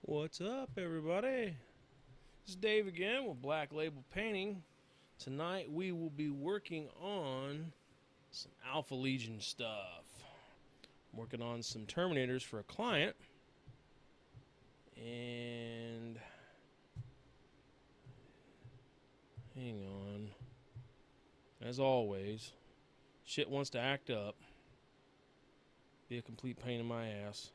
What's up, everybody? This is Dave again with Black Label Painting. Tonight we will be working on some Alpha Legion stuff. I'm working on some Terminators for a client. And hang on. As always, shit wants to act up. Be a complete pain in my ass.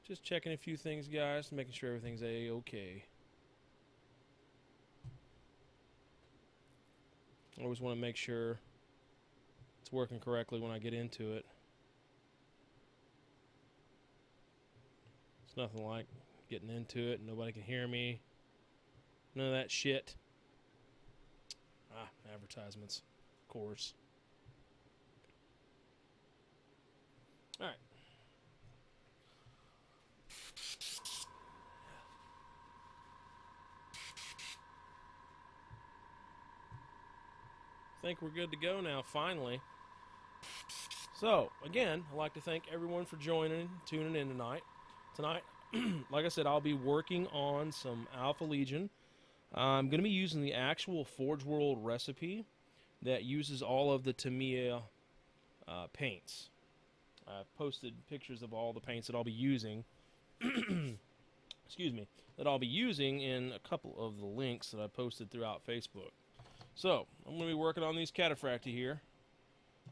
Just checking a few things, guys, making sure everything's A-okay. I always want to make sure it's working correctly when I get into it. It's nothing like getting into it and nobody can hear me. None of that shit. Advertisements, of course. Alright. I think we're good to go now, finally. So, again, I'd like to thank everyone for tuning in tonight. Tonight, like I said, I'll be working on some Alpha Legion. I'm going to be using the actual Forgeworld recipe that uses all of the Tamiya paints. I've posted pictures of all the paints that I'll be using. Excuse me. That I'll be using in a couple of the links that I posted throughout Facebook. So, I'm going to be working on these cataphracti here.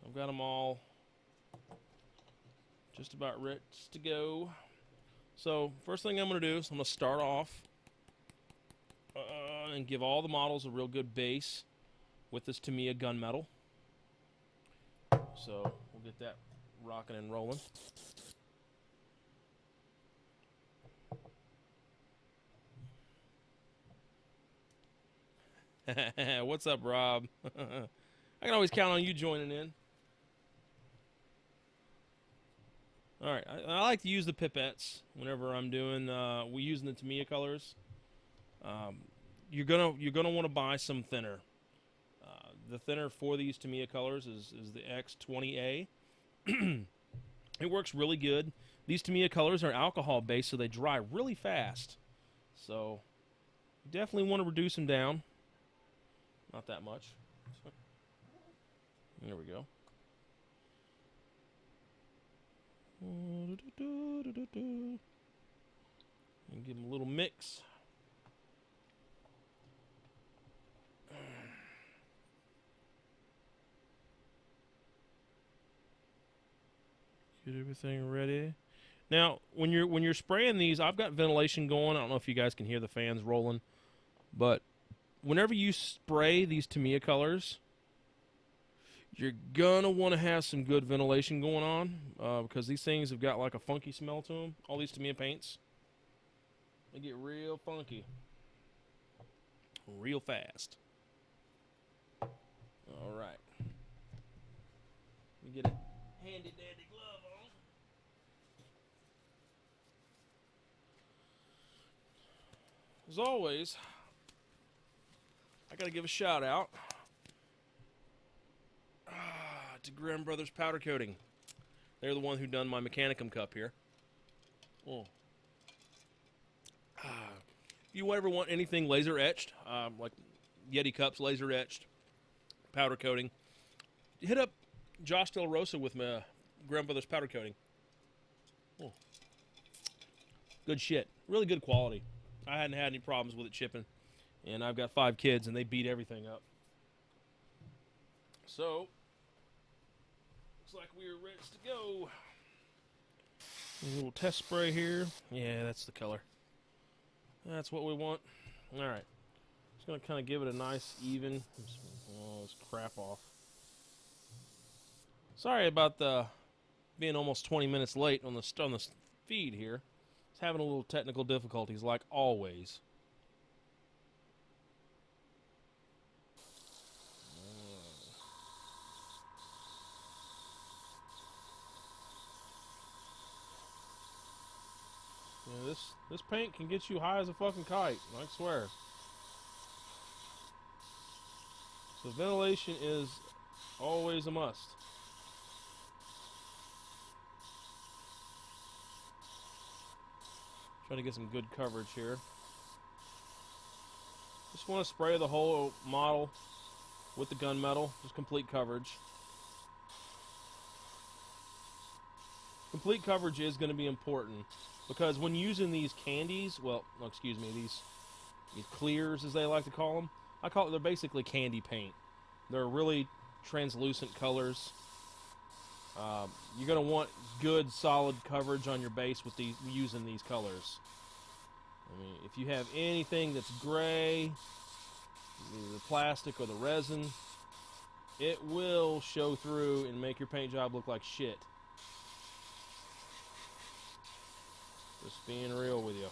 I've got them all just about ready to go. So, first thing I'm going to do is I'm going to start off and give all the models a real good base with this Tamiya gunmetal. So, we'll get that rocking and rolling. What's up, Rob? I can always count on you joining in. Alright, I like to use the pipettes whenever I'm doing, we're using the Tamiya colors. You're gonna want to buy some thinner. The thinner for these Tamiya colors is the X20A. It works really good. These Tamiya colors are alcohol based, so they dry really fast. So you definitely want to reduce them down. Not that much. There we go. And give them a little mix. Get everything ready. Now, when you're spraying these, I've got ventilation going. I don't know if you guys can hear the fans rolling, but whenever you spray these Tamiya colors, you're gonna want to have some good ventilation going on because these things have got like a funky smell to them. All these Tamiya paints, they get real funky, real fast. All right, let me get a handy dandy glove on. As always, I gotta give a shout out to Grimm Brothers Powder Coating. They're the one who done my Mechanicum cup here. If you ever want anything laser etched, like Yeti cups, laser etched, powder coating, hit up Josh Del Rosa with my Grimm Brothers Powder Coating. Good shit. Really good quality. I hadn't had any problems with it chipping. And I've got 5 kids, and they beat everything up. So, looks like we're ready to go. A little test spray here. Yeah, that's the color. That's what we want. Alright. Just going to kind of give it a nice, even... Oh, this crap off. Sorry about the being almost 20 minutes late on the feed here. It's having a little technical difficulties, like always. Yeah, this paint can get you high as a fucking kite, I swear. So ventilation is Always a must. Trying to get some good coverage here. Just want to spray the whole model with the gunmetal. Just complete coverage. Complete coverage is going to be important because when using these candies, well, no, excuse me, these clears as they like to call them, they're basically candy paint. They're really translucent colors. You're going to want good, solid coverage on your base with using these colors. I mean, if you have anything that's gray, either the plastic or the resin, it will show through and make your paint job look like shit. Just being real with you.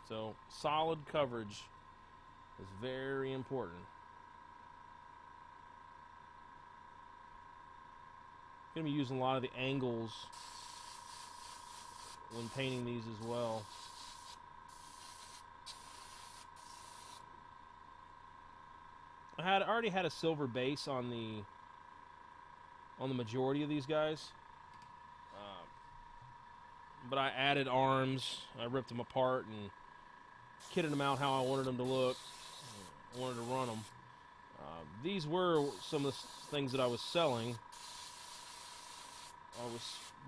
So, solid coverage is very important. I'm going to be using a lot of the angles when painting these as well. I already had a silver base on the majority of these guys, but I added arms. I ripped them apart and kitted them out how I wanted them to look. I wanted to run them. These were some of the things that I was selling.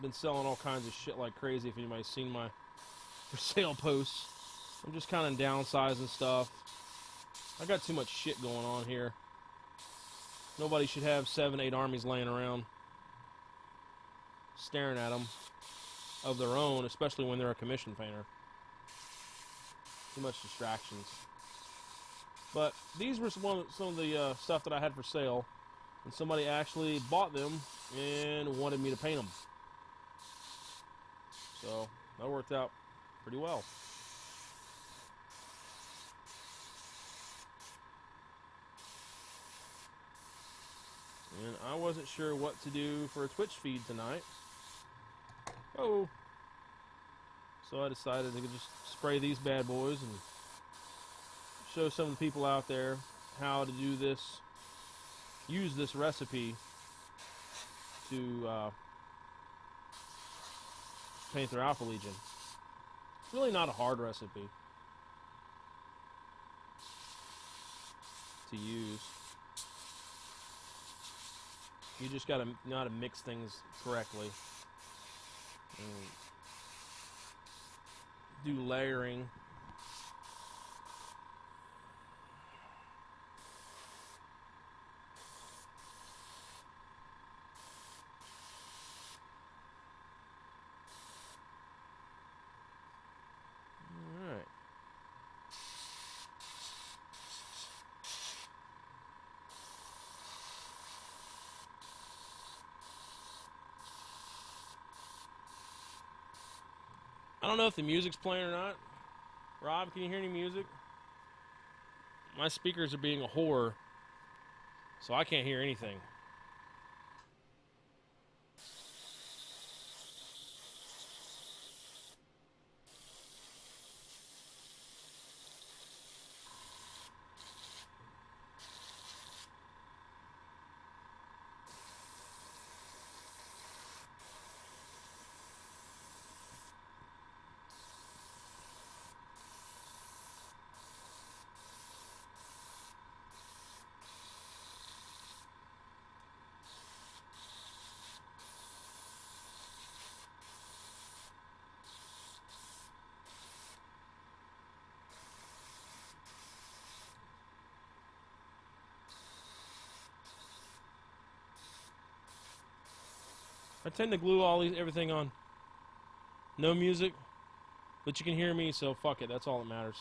Been selling all kinds of shit like crazy. If anybody's seen my for sale posts, I'm just kind of downsizing stuff. I got too much shit going on here. Nobody should have 7, 8 armies laying around staring at them of their own, especially when they're a commission painter. Too much distractions. But these were some of the stuff that I had for sale, and somebody actually bought them and wanted me to paint them. So that worked out pretty well. And I wasn't sure what to do for a Twitch feed tonight. Oh. So I decided to just spray these bad boys and show some of the people out there how to do this, use this recipe to paint their Alpha Legion. It's really not a hard recipe to use. You just gotta know how to mix things correctly. And do layering. Alright. I don't know if the music's playing or not. Rob, can you hear any music? My speakers are being a whore, so I can't hear anything. I tend to glue everything on no music, but you can hear me, so fuck it, that's all that matters.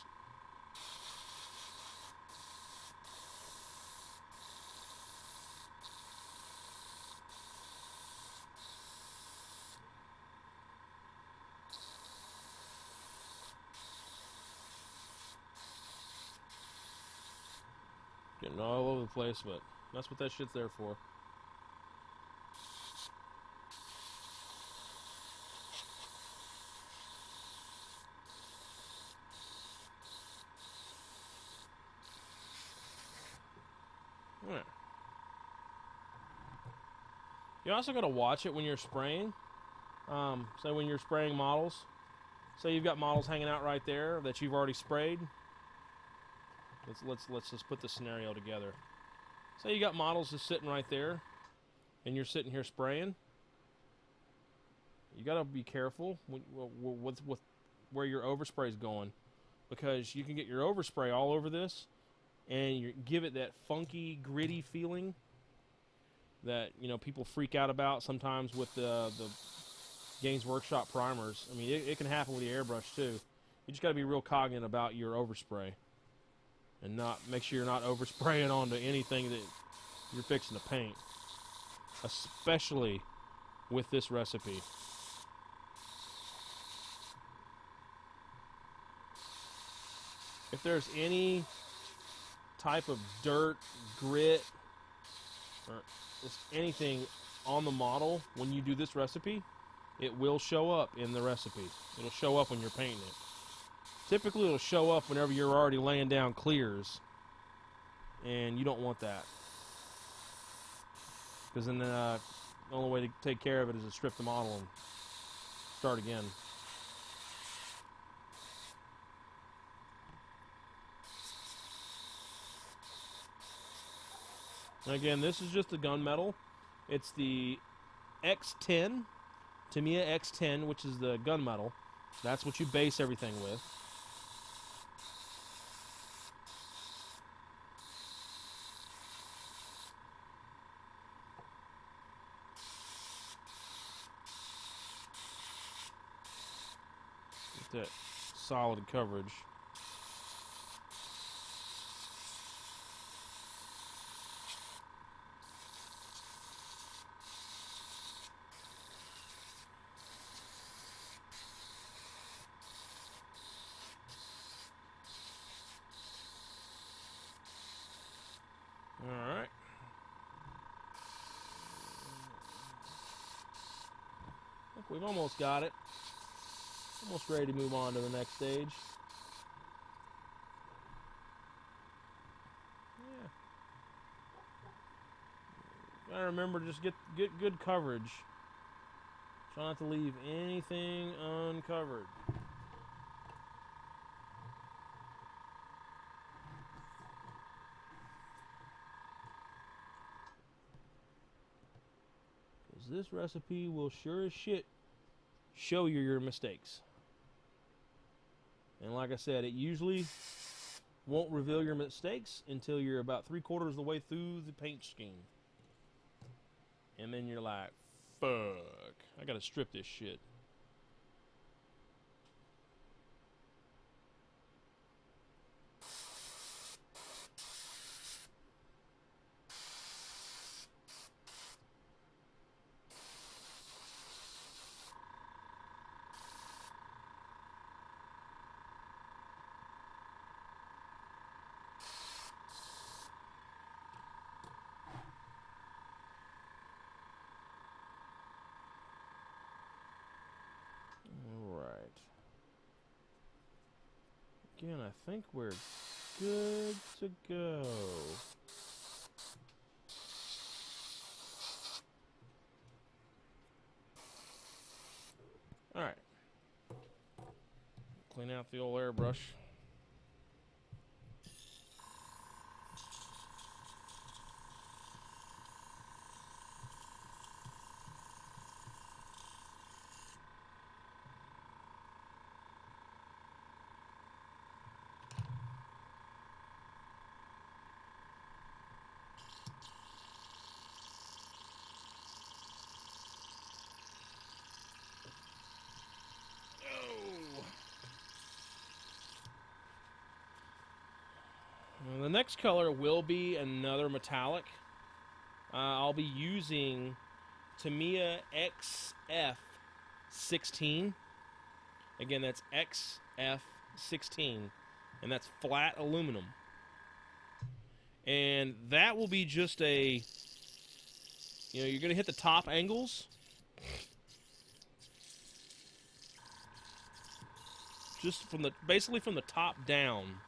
Getting all over the place, but that's what that shit's there for. All right. You also got to watch it when you're spraying. So when you're spraying models, say you've got models hanging out right there that you've already sprayed. Let's just put the scenario together. Say you got models just sitting right there, and you're sitting here spraying. You got to be careful with where your overspray is going, because you can get your overspray all over this, and you give it that funky, gritty feeling that people freak out about sometimes with the Games Workshop primers. I mean, it can happen with the airbrush too. You just got to be real cognizant about your overspray, and not make sure you're not overspraying onto anything that you're fixing to paint, especially with this recipe. If there's any type of dirt, grit, or just anything on the model when you do this recipe, it will show up in the recipe. It'll show up when you're painting it. Typically, it'll show up whenever you're already laying down clears, and you don't want that, because then the only way to take care of it is to strip the model and start again. And again, this is just the gunmetal. It's the X10, Tamiya X10, which is the gunmetal. That's what you base everything with. Get that solid coverage. Alright. I think we've almost got it. Almost ready to move on to the next stage. Yeah. Gotta remember, just get good coverage. Try not to leave anything uncovered. Because this recipe will sure as shit show you your mistakes. And like I said, it usually won't reveal your mistakes until you're about 3/4 of the way through the paint scheme. And then you're like, fuck, I gotta strip this shit. Again, I think we're good to go. Alright. Clean out the old airbrush. The next color will be another metallic. I'll be using Tamiya XF16. Again, that's XF16, and that's flat aluminum. And that will be just a, you're going to hit the top angles. Just basically from the top down.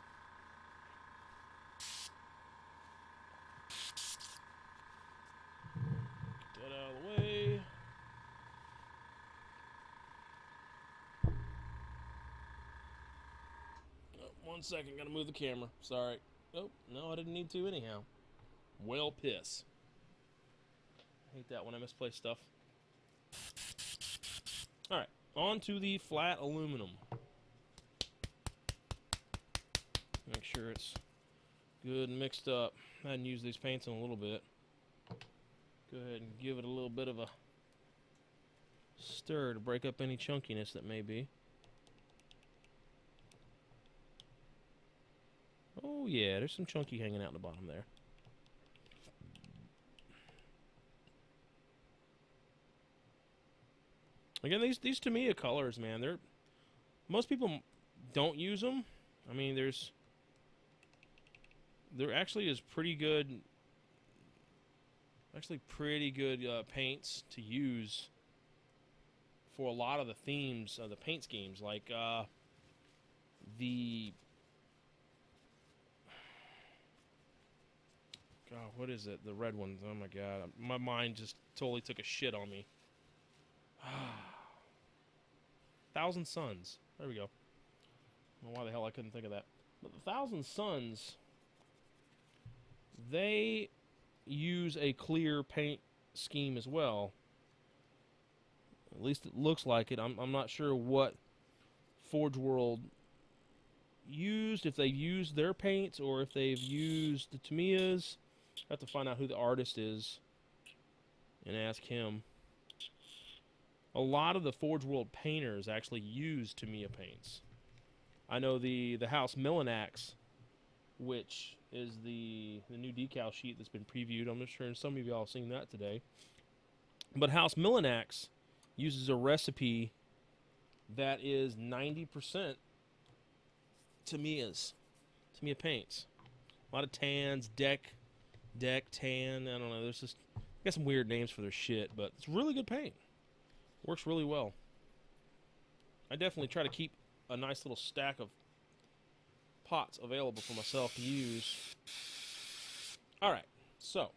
1 second, gotta move the camera. Sorry. Oh, no, I didn't need to anyhow. Well, piss. I hate that when I misplace stuff. Alright, on to the flat aluminum. Make sure it's good and mixed up. I hadn't used these paints in a little bit. Go ahead and give it a little bit of a stir to break up any chunkiness that may be. Oh yeah, there's some chunky hanging out in the bottom there. Again, these Tamiya colors, man, most people don't use them. I mean, there actually is pretty good paints to use for a lot of the themes of the paint schemes, like God, what is it? The red ones. Oh my God, my mind just totally took a shit on me. 1,000 Suns. There we go. I don't know why the hell I couldn't think of that. But the 1,000 Suns, they use a clear paint scheme as well. At least it looks like it. I'm not sure what Forgeworld used, if they've used their paints or if they've used the Tamiya's. I have to find out who the artist is and ask him. A lot of the Forgeworld painters actually use Tamiya paints. I know the House Millinax, which is the new decal sheet that's been previewed. I'm not sure some of y'all have seen that today. But House Millinax uses a recipe that is 90% Tamiya paints. A lot of tans, deck, tan. I don't know. There's just got some weird names for their shit, but it's really good paint. Works really well. I definitely try to keep a nice little stack of pots available for myself to use. Alright, so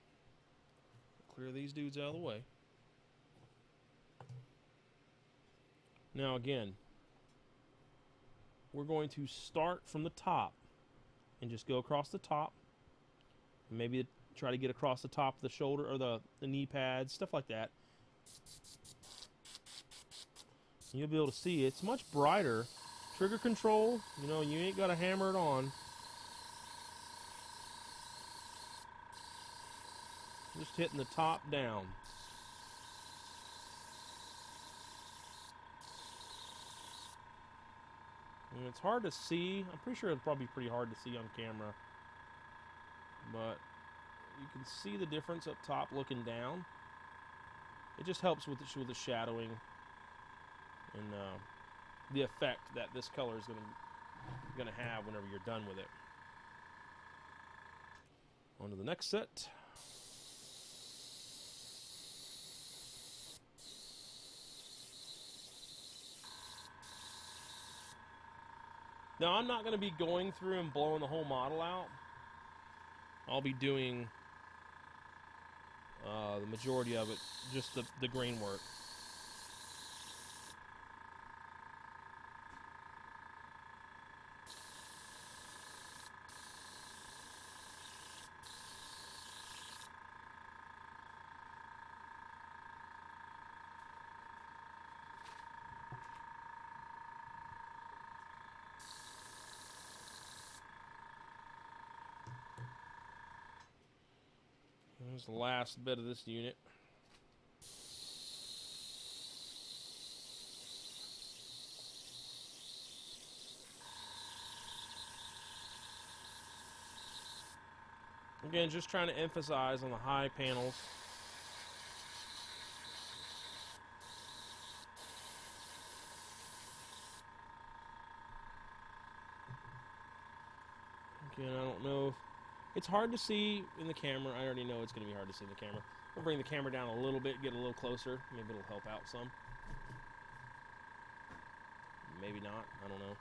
clear these dudes out of the way. Now again, we're going to start from the top and just go across the top. Maybe try to get across the top of the shoulder or the knee pads, stuff like that. You'll be able to see it's much brighter. Trigger control, you know, you ain't got to hammer it on. Just hitting the top down. And it's hard to see. I'm pretty sure it's probably pretty hard to see on camera. But you can see the difference up top looking down. It just helps with the shadowing and the effect that this color is gonna have whenever you're done with it. On to the next set. Now I'm not going to be going through and blowing the whole model out. I'll be doing the majority of it, just the grain work. Here's the last bit of this unit. Again, just trying to emphasize on the high panels. Again, I don't know if it's hard to see in the camera. I already know it's going to be hard to see in the camera. We'll bring the camera down a little bit, get a little closer. Maybe it'll help out some. Maybe not. I don't know.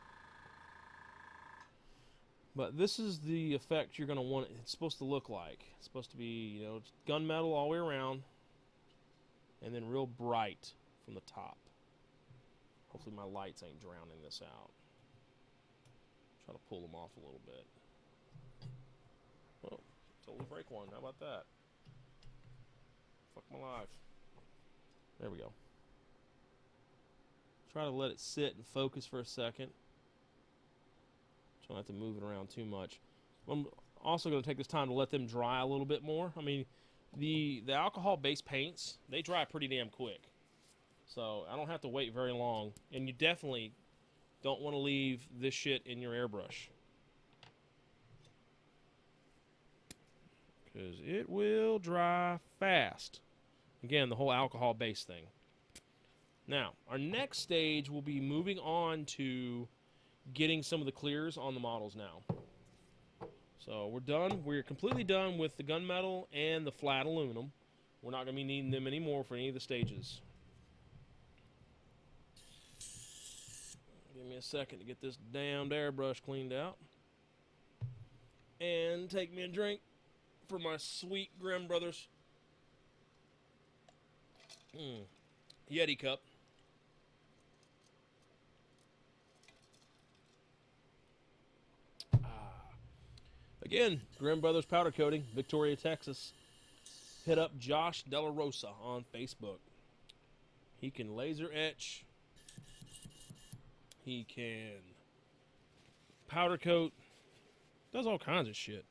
But this is the effect you're going to want it's supposed to look like. It's supposed to be, you know, gunmetal all the way around. And then real bright from the top. Hopefully my lights ain't drowning this out. Try to pull them off a little bit. Oh, totally break one. How about that? Fuck my life. There we go. Try to let it sit and focus for a second. Try not to move it around too much. I'm also going to take this time to let them dry a little bit more. I mean, the alcohol-based paints, they dry pretty damn quick. So I don't have to wait very long. And you definitely don't want to leave this shit in your airbrush, because it will dry fast. Again, the whole alcohol-based thing. Now, our next stage will be moving on to getting some of the clears on the models now. So we're done. We're completely done with the gunmetal and the flat aluminum. We're not going to be needing them anymore for any of the stages. Give me a second to get this damned airbrush cleaned out. And take me a drink for my sweet Grimm Brothers Yeti cup. Again, Grimm Brothers Powder Coating, Victoria, Texas. Hit up Josh Della Rosa on Facebook. He can laser etch. He can powder coat. Does all kinds of shit.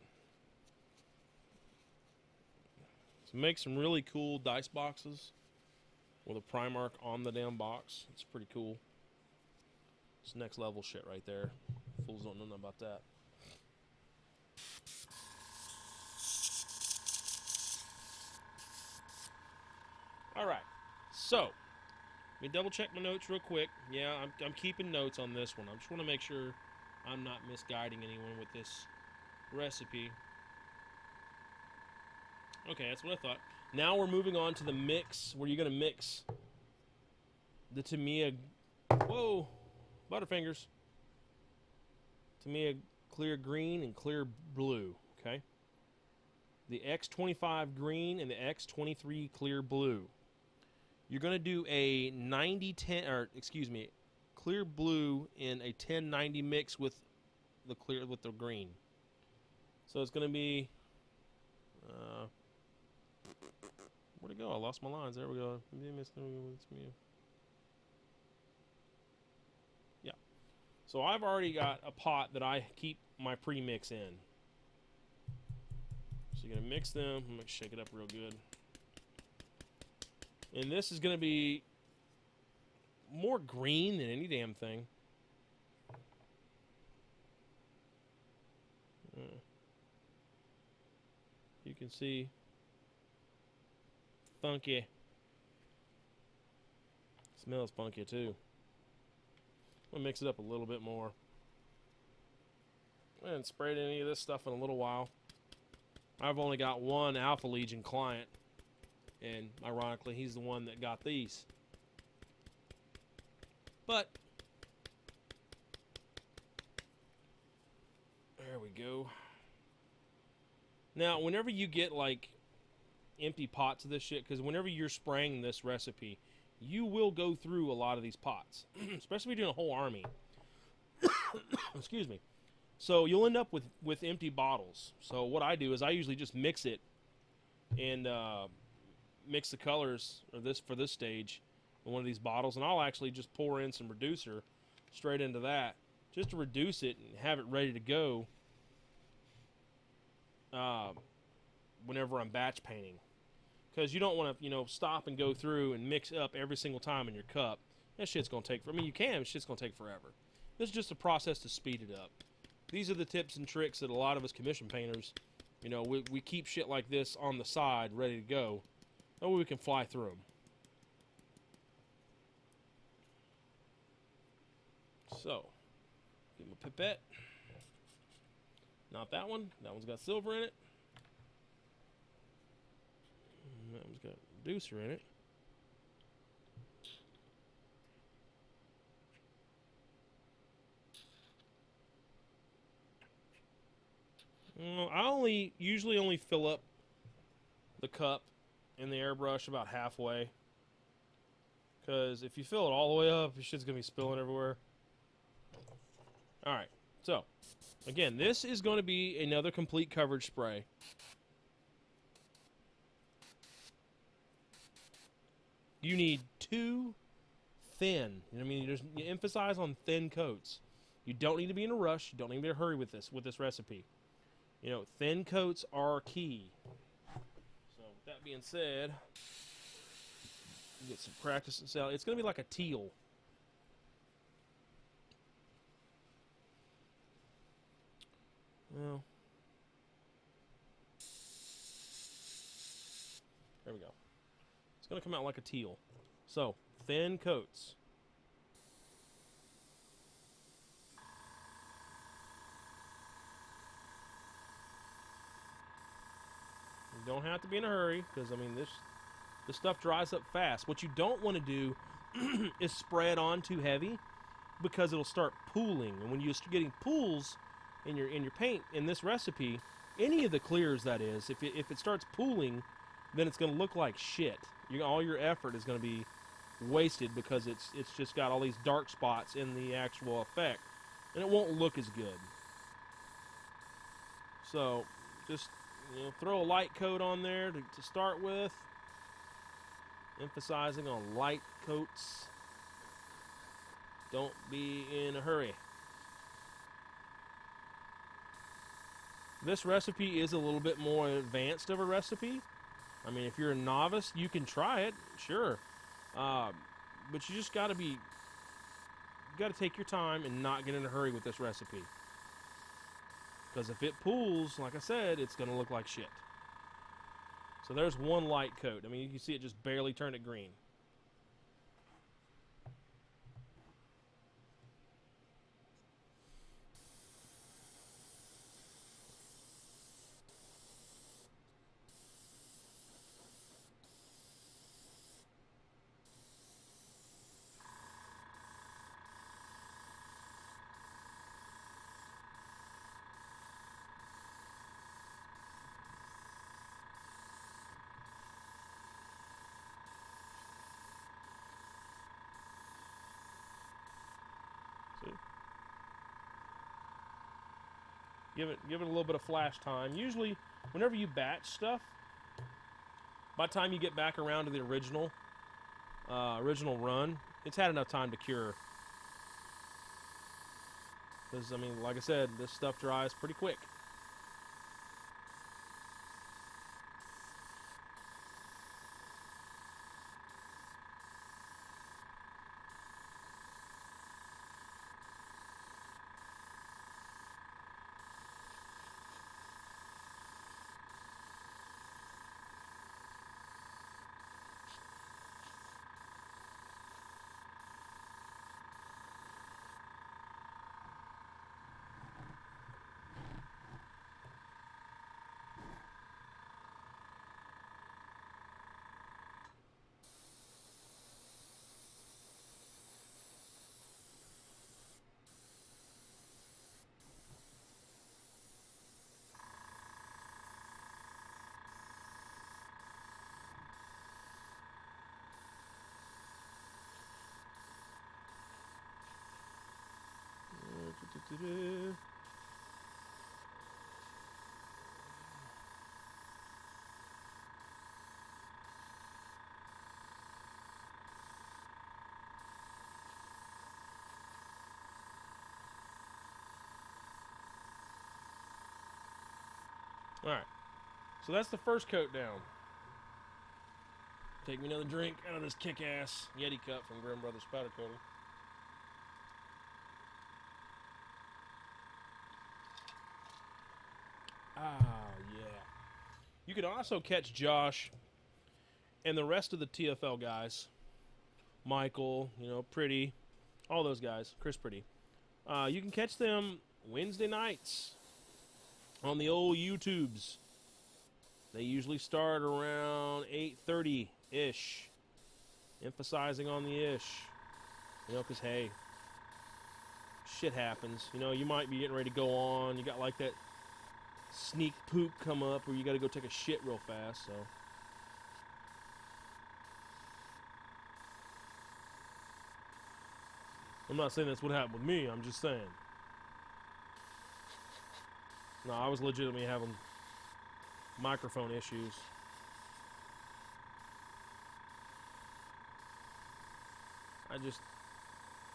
So make some really cool dice boxes with a Primark on the damn box. It's pretty cool. It's next level shit right there. Fools don't know nothing about that. Alright, so let me double check my notes real quick. Yeah, I'm keeping notes on this one. I just want to make sure I'm not misguiding anyone with this recipe. Okay, that's what I thought. Now we're moving on to the mix, where you're going to mix the Tamiya, whoa, Butterfingers. Tamiya clear green and clear blue, okay? The X25 green and the X23 clear blue. You're going to do a 90-10, or excuse me, clear blue in a 10-90 mix with the clear, with the green. So it's going to be, where'd it go? I lost my lines. There we go. Yeah. So I've already got a pot that I keep my pre-mix in. So you're going to mix them. I'm going to shake it up real good. And this is going to be more green than any damn thing. You can see funky. Smells funky too. I'm going to mix it up a little bit more. I haven't sprayed any of this stuff in a little while. I've only got one Alpha Legion client. And ironically, he's the one that got these. But there we go. Now, whenever you get like empty pots of this shit, because whenever you're spraying this recipe, you will go through a lot of these pots, especially if you're doing a whole army. Excuse me. So you'll end up with empty bottles. So what I do is I usually just mix it and mix the colors of this for this stage in one of these bottles, and I'll actually just pour in some reducer straight into that just to reduce it and have it ready to go whenever I'm batch painting, because you don't want to stop and go through and mix up every single time in your cup. That shit's gonna take, I mean, you can, but shit's gonna take forever. This is just a process to speed it up. These are the tips and tricks that a lot of us commission painters, we keep shit like this on the side ready to go. That way we can fly through them. So, get my pipette. Not that one. That one's got silver in it. And that one's got reducer in it. I usually only fill up the cup in the airbrush about halfway, because if you fill it all the way up, your shit's gonna be spilling everywhere. Alright, So, again, this is going to be another complete coverage spray. You need 2 thin. You know what I mean? You emphasize on thin coats. You don't need to be in a rush. You don't need to be in a hurry with this recipe. You know, thin coats are key. So, with that being said, get some practice and sell. It's going to be like a teal. Well, there we go. It's going to come out like a teal. So, thin coats. You don't have to be in a hurry, because, I mean, this stuff dries up fast. What you don't want to do is spray it on too heavy, because it'll start pooling. And when you start getting pools in your paint in this recipe, any of the clears, that is, if it starts pooling, then it's going to look like shit. All your effort is going to be wasted, because it's just got all these dark spots in the actual effect, and it won't look as good. So just, you know, throw a light coat on there to start with, emphasizing on light coats. Don't be in a hurry. This recipe is a little bit more advanced of a recipe. I mean, if you're a novice, you can try it, sure. But you just gotta take your time and not get in a hurry with this recipe. Because if it pools, like I said, it's gonna look like shit. So there's one light coat. I mean, you can see it just barely turned it green. See? Give it a little bit of flash time. Usually, whenever you batch stuff, by the time you get back around to the original run, it's had enough time to cure. Because, I mean, like I said, this stuff dries pretty quick. Alright, so that's the first coat down. Take me another drink out of this kick-ass Yeti cup from Grimm Brothers Powder Coating. Ah, yeah. You can also catch Josh and the rest of the TFL guys. Michael, you know, Pretty, all those guys. Chris Pretty. You can catch them Wednesday nights on the old YouTubes. They usually start around 8:30-ish. Emphasizing on the ish. You know, because, hey, shit happens. You know, you might be getting ready to go on. You got, like, that sneak poop come up where you got to go take a shit real fast, so. I'm not saying that's what happened with me. I'm just saying. No, I was legitimately having microphone issues.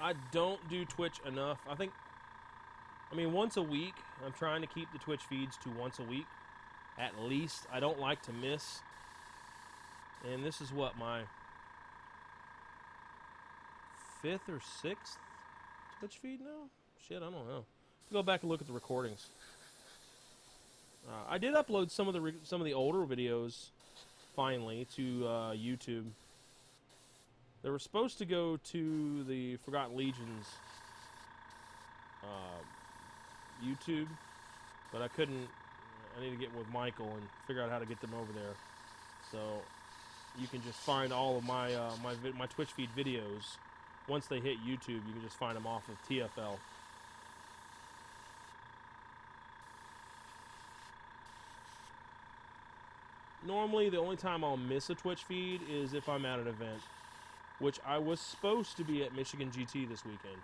I don't do Twitch enough. I mean, once a week. I'm trying to keep the Twitch feeds to once a week, at least. I don't like to miss. And this is what, my 5th or 6th Twitch feed now? Shit, I don't know. Go back and look at the recordings. I did upload some of the older videos finally to YouTube. They were supposed to go to the Forgotten Legions YouTube, but I couldn't. I need to get with Michael and figure out how to get them over there. So you can just find all of my my Twitch feed videos. Once they hit YouTube, you can just find them off of TFL. Normally, the only time I'll miss a Twitch feed is if I'm at an event, which I was supposed to be at Michigan GT this weekend.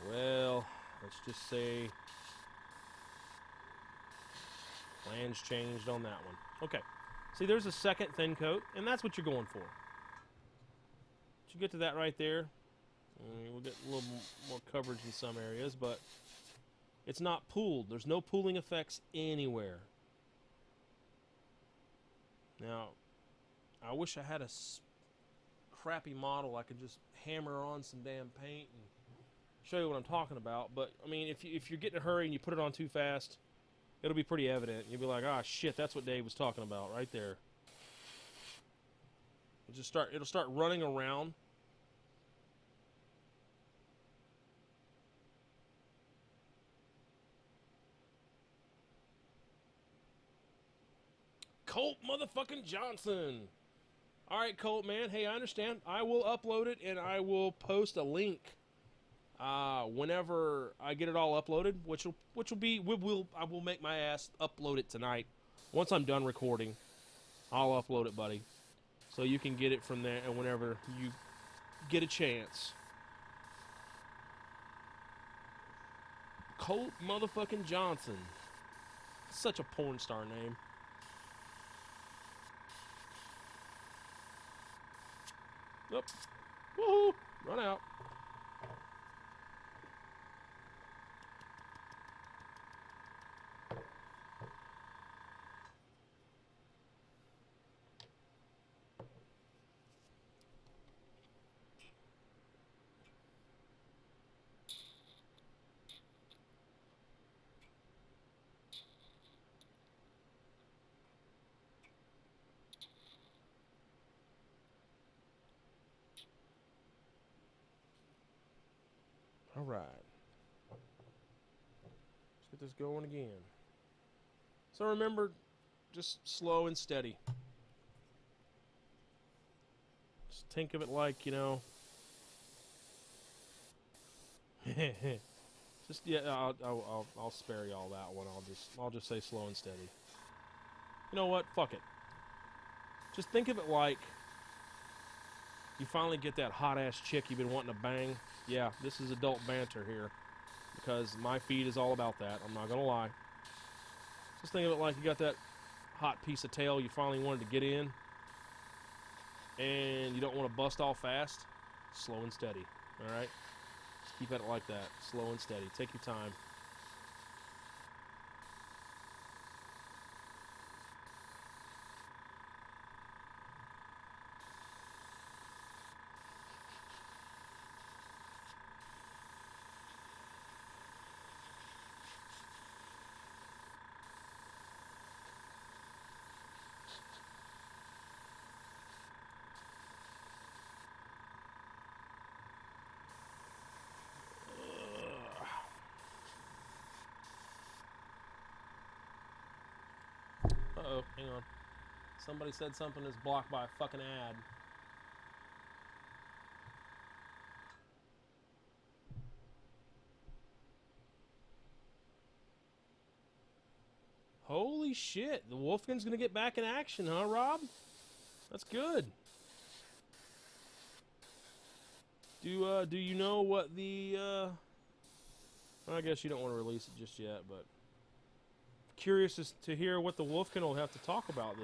Well, let's just say plans changed on that one. Okay. See, there's a second thin coat, and that's what you're going for. Once you get to that right there, we'll get a little more coverage in some areas, but it's not pooled. There's no pooling effects anywhere. Now, I wish I had a crappy model I could just hammer on some damn paint and show you what I'm talking about. But, I mean, if you're getting a hurry and you put it on too fast, it'll be pretty evident. You'll be like, ah, shit, that's what Dave was talking about right there. It'll start running around. Colt motherfucking Johnson. All right, Colt, man. Hey, I understand. I will upload it, and I will post a link whenever I get it all uploaded, which will be I will make my ass upload it tonight. Once I'm done recording, I'll upload it, buddy, so you can get it from there, and whenever you get a chance. Colt motherfucking Johnson. Such a porn star name. Yep. Woohoo! Run out. All right. Let's get this going again. So remember, just slow and steady. Just think of it like, you know. Just yeah, I'll spare you all that one. I'll just say slow and steady. You know what? Fuck it. Just think of it like you finally get that hot ass chick you've been wanting to bang. Yeah, this is adult banter here, because my feed is all about that. I'm not gonna lie. Just think of it like you got that hot piece of tail you finally wanted to get in, and you don't want to bust all fast. Slow and steady. All right. Just keep at it like that. Slow and steady. Take your time. Uh-oh, hang on. Somebody said something is blocked by a fucking ad. Holy shit, the Wolfgan's gonna get back in action, huh, Rob? That's good. Do you know what the I guess you don't want to release it just yet, but curious as to hear what the Wolfkin will have to talk about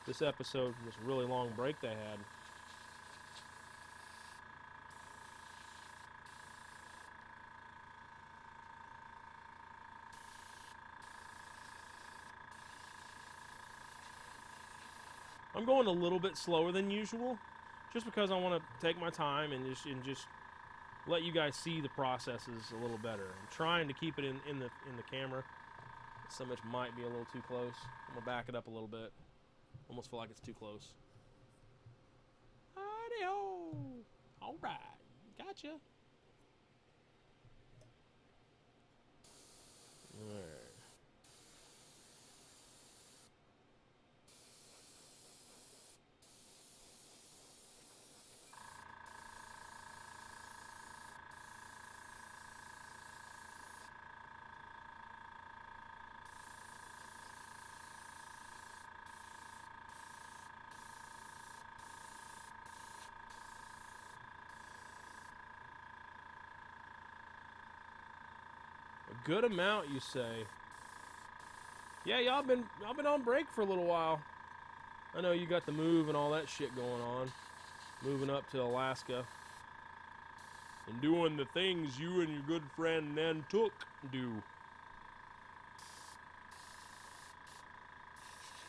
this episode from this really long break they had. I'm going a little bit slower than usual, just because I want to take my time and just let you guys see the processes a little better. I'm trying to keep it in the camera. So much might be a little too close. I'm gonna back it up a little bit. Almost feel like it's too close. Howdy-ho! All right, gotcha. All right. A good amount, you say? Yeah, y'all been on break for a little while. I know you got the move and all that shit going on. Moving up to Alaska. And doing the things you and your good friend Nantuk do.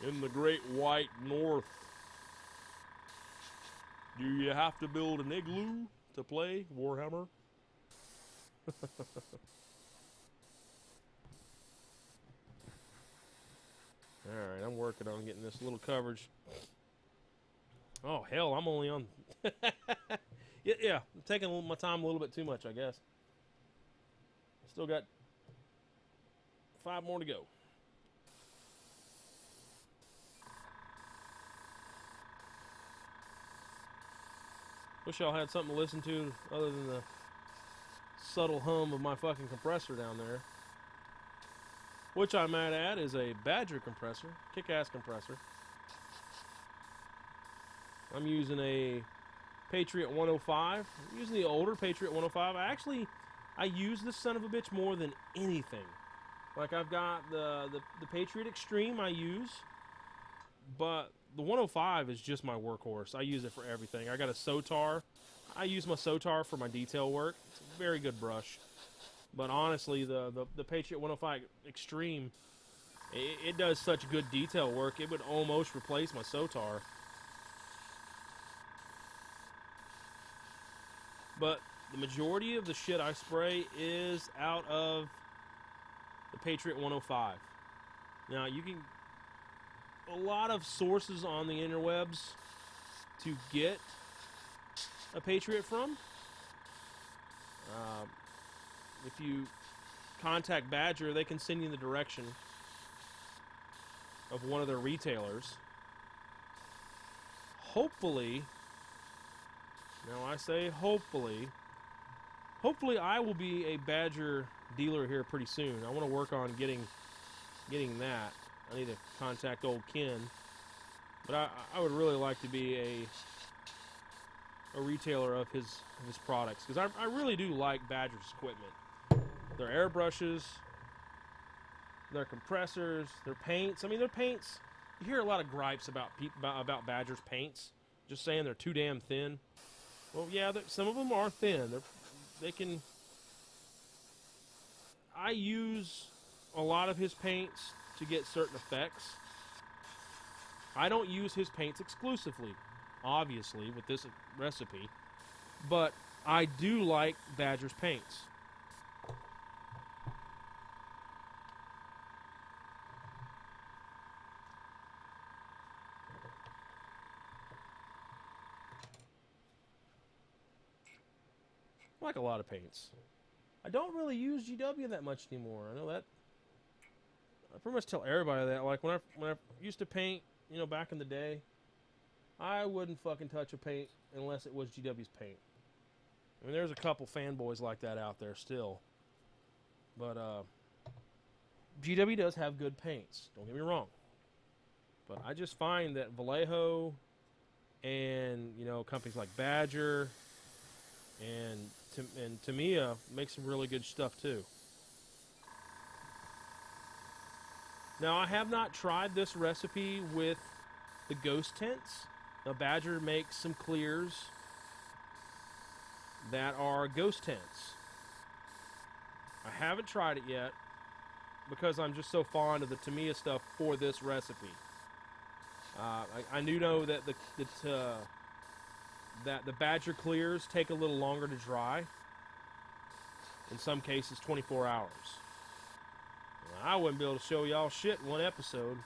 In the great white north. Do you have to build an igloo to play Warhammer? Alright, I'm working on getting this little coverage. Oh, hell, I'm only on... yeah, I'm taking my time a little bit too much, I guess. Still got 5 more to go. Wish y'all had something to listen to other than the subtle hum of my fucking compressor down there. Which I might add is a Badger compressor, kick-ass compressor. I'm using a Patriot 105. I'm using the older Patriot 105. I use this son of a bitch more than anything. Like, I've got the Patriot Extreme I use, but the 105 is just my workhorse. I use it for everything. I got a Sotar. I use my Sotar for my detail work. It's a very good brush. But honestly, the Patriot 105 Extreme, it does such good detail work, it would almost replace my Sotar. But the majority of the shit I spray is out of the Patriot 105. Now, you can... a lot of sources on the interwebs to get a Patriot from. If you contact Badger, they can send you in the direction of one of their retailers. Hopefully, now I say hopefully I will be a Badger dealer here pretty soon. I want to work on getting that. I need to contact old Ken, but I would really like to be a retailer of his products, because I really do like Badger's equipment. Their airbrushes, their compressors, their paints. I mean, their paints. You hear a lot of gripes about about Badger's paints, just saying they're too damn thin. Well, yeah, some of them are thin. They can. I use a lot of his paints to get certain effects. I don't use his paints exclusively, obviously, with this recipe, but I do like Badger's paints. I like a lot of paints. I don't really use GW that much anymore. I know that. I pretty much tell everybody that. Like, when I used to paint, you know, back in the day, I wouldn't fucking touch a paint unless it was GW's paint. I mean, there's a couple fanboys like that out there still. But, GW does have good paints. Don't get me wrong. But I just find that Vallejo and, you know, companies like Badger and and Tamiya makes some really good stuff too. Now, I have not tried this recipe with the ghost tints. Now, Badger makes some clears that are ghost tints. I haven't tried it yet because I'm just so fond of the Tamiya stuff for this recipe. I do know that that the Badger clears take a little longer to dry. In some cases, 24 hours. I wouldn't be able to show y'all shit in one episode.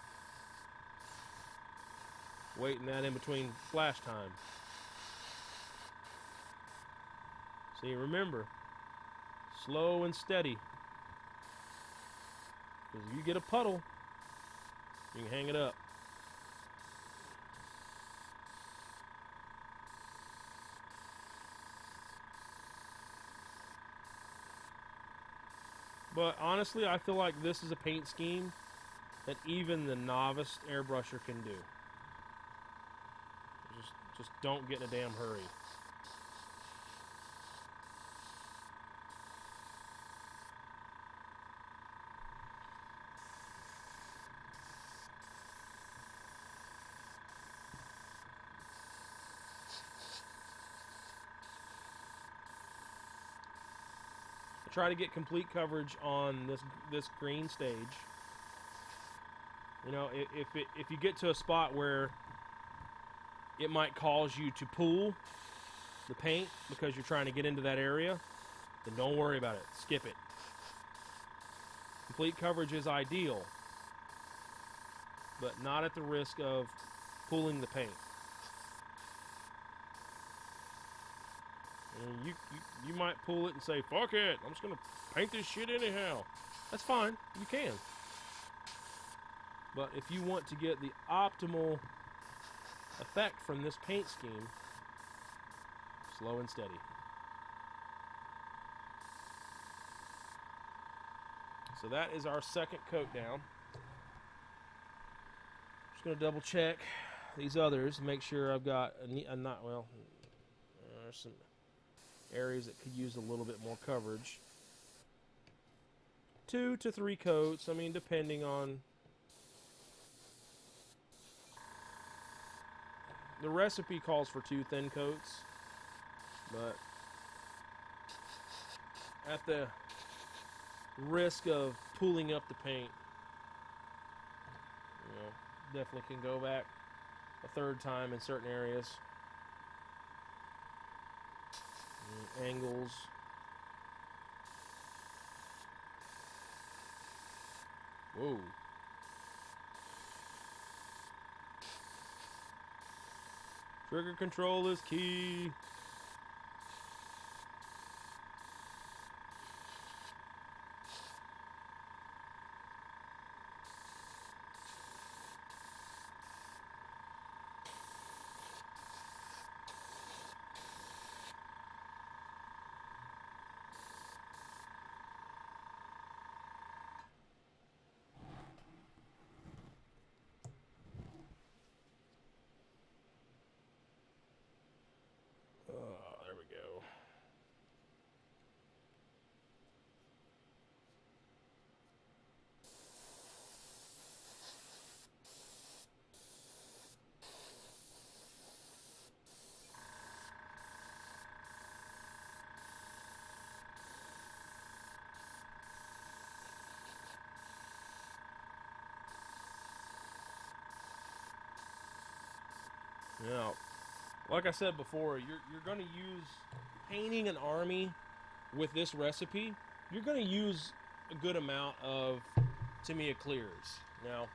Waiting that in between flash time. See, remember, slow and steady. Because if you get a puddle, you can hang it up. But honestly, I feel like this is a paint scheme that even the novice airbrusher can do. Just don't get in a damn hurry. I try to get complete coverage on this green stage. You know, if you get to a spot where it might cause you to pool the paint because you're trying to get into that area, then don't worry about it. Skip it. Complete coverage is ideal, but not at the risk of pooling the paint. And you might pull it and say, fuck it, I'm just going to paint this shit anyhow. That's fine. You can. But if you want to get the optimal effect from this paint scheme, slow and steady. So that is our second coat down. Just going to double check these others, make sure I've got there's some areas that could use a little bit more coverage. 2 to 3 coats, I mean, depending on the recipe calls for 2 thin coats, but at the risk of pulling up the paint, you know, definitely can go back a 3rd time in certain areas. Angles. Whoa. Trigger control is key. There we go. Now, like I said before, you're going to use painting an army with this recipe. You're going to use a good amount of Tamiya clears. Now,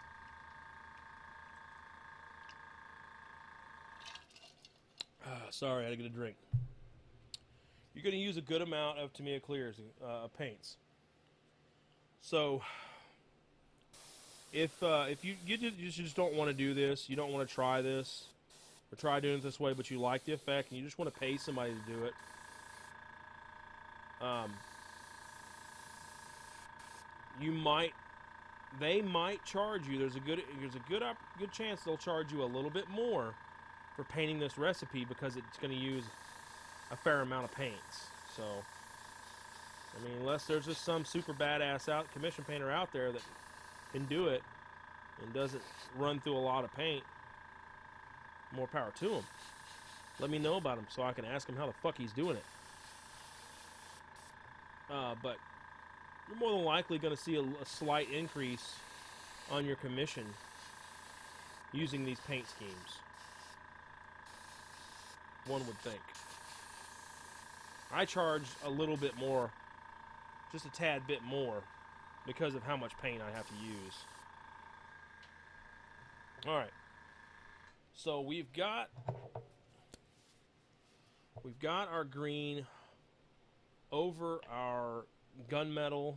sorry, I had to get a drink. You're going to use a good amount of Tamiya clears, paints. So, if you just don't want to do this, you don't want to try this, or try doing it this way, but you like the effect, and you just want to pay somebody to do it, they might charge you. There's a good chance they'll charge you a little bit more for painting this recipe because it's going to use a fair amount of paints. So, I mean, unless there's just some super badass commission painter out there that can do it and doesn't run through a lot of paint, more power to him. Let me know about him so I can ask him how the fuck he's doing it. But you're more than likely going to see a slight increase on your commission using these paint schemes. One would think. I charge a little bit more, just a tad bit more, because of how much paint I have to use. Alright. So we've got our green over our gunmetal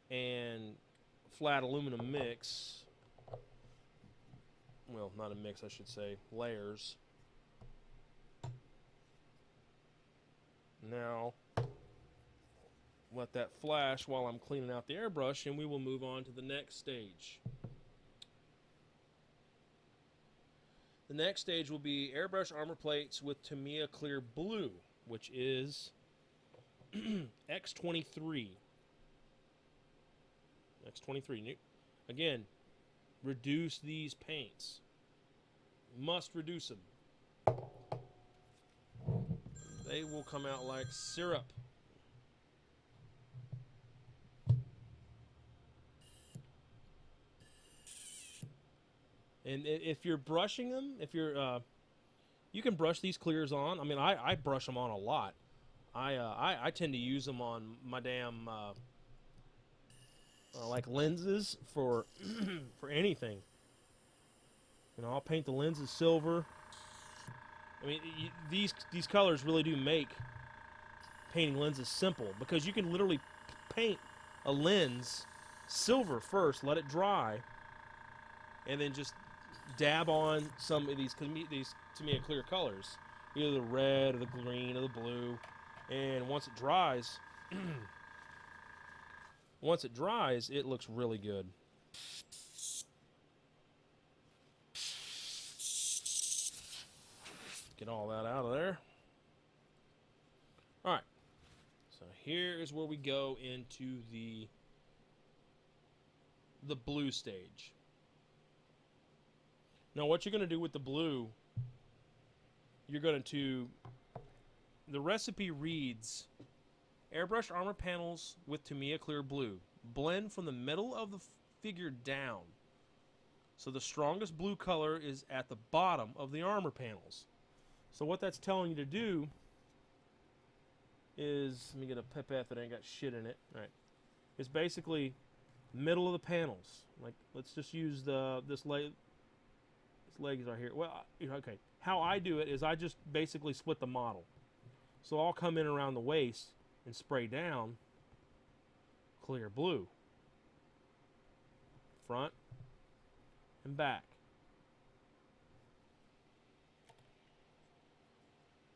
and flat aluminum mix. Well, not a mix, I should say. Layers. Now, let that flash while I'm cleaning out the airbrush, and we will move on to the next stage. The next stage will be airbrush armor plates with Tamiya Clear Blue, which is X23. X23. Again, reduce these paints. Must reduce them. They will come out like syrup. And if you're brushing them, you can brush these clears on. I mean, I brush them on a lot. I tend to use them on my damn like lenses for for anything. You know, I'll paint the lenses silver. I mean, these colors really do make painting lenses simple, because you can literally paint a lens silver first, let it dry, and then just dab on some of these Tamiya clear colors, either the red or the green or the blue, and once it dries, it looks really good. Get all that out of there. All right. So here is where we go into the blue stage. Now, what you're going to do with the blue, you're going to, the recipe reads, airbrush armor panels with Tamiya Clear Blue. Blend from the middle of the figure down. So the strongest blue color is at the bottom of the armor panels. So what that's telling you to do is, let me get a pipette that ain't got shit in it. All right. It's basically middle of the panels. Like, let's just use this legs right here. Well, okay. How I do it is I just basically split the model. So I'll come in around the waist and spray down clear blue. Front and back.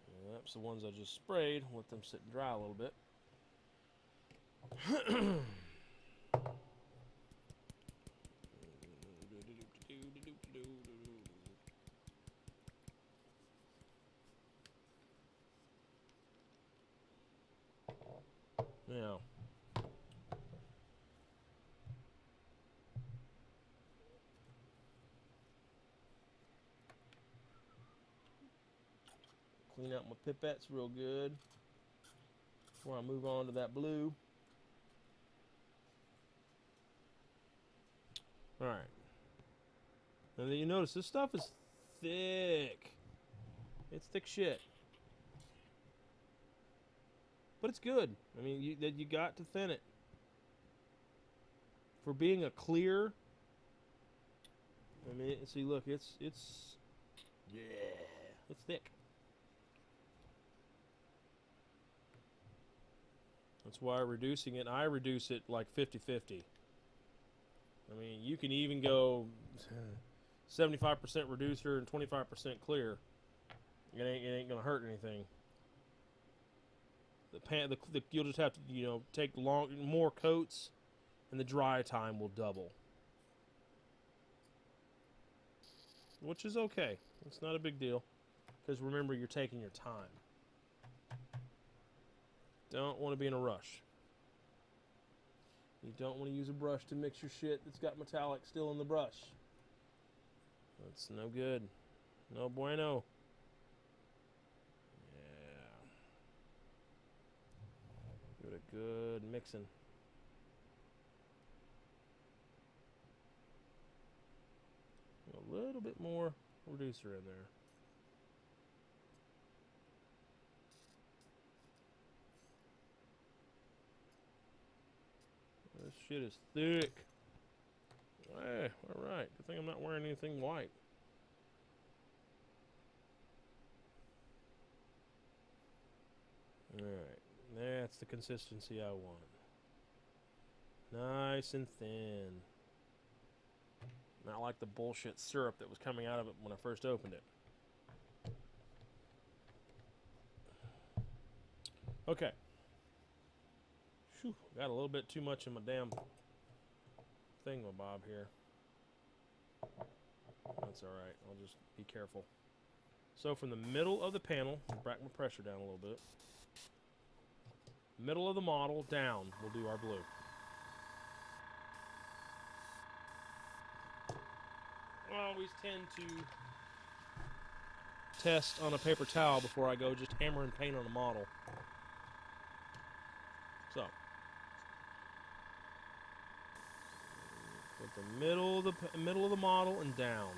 And that's the ones I just sprayed. Let them sit and dry a little bit. Now, clean out my pipettes real good before I move on to that blue. Alright. And then you notice this stuff is thick. It's thick shit. But it's good. I mean, you got to thin it. For being a clear, I mean, see, look, it's yeah, it's thick. That's why reducing it, I reduce it like 50-50. I mean, you can even go 75% reducer and 25% clear. It ain't gonna hurt anything. You'll just have to, take more coats, and the dry time will double, which is okay. It's not a big deal, because remember, you're taking your time. don't want to be in a rush. You don't want to use a brush to mix your shit that's got metallic still in the brush. That's no good. No bueno. Yeah. Give it a good mixing. A little bit more reducer in there. This shit is thick. Hey, alright. Good thing I'm not wearing anything white. Alright. That's the consistency I want. Nice and thin. Not like the bullshit syrup that was coming out of it when I first opened it. Okay. Whew, got a little bit too much in my damn thingamabob here. That's alright. I'll just be careful. So from the middle of the panel, I'll back my pressure down a little bit. Middle of the model down, we'll do our blue. I always tend to test on a paper towel before I go just hammer and paint on a model. So, with the middle of the model and down.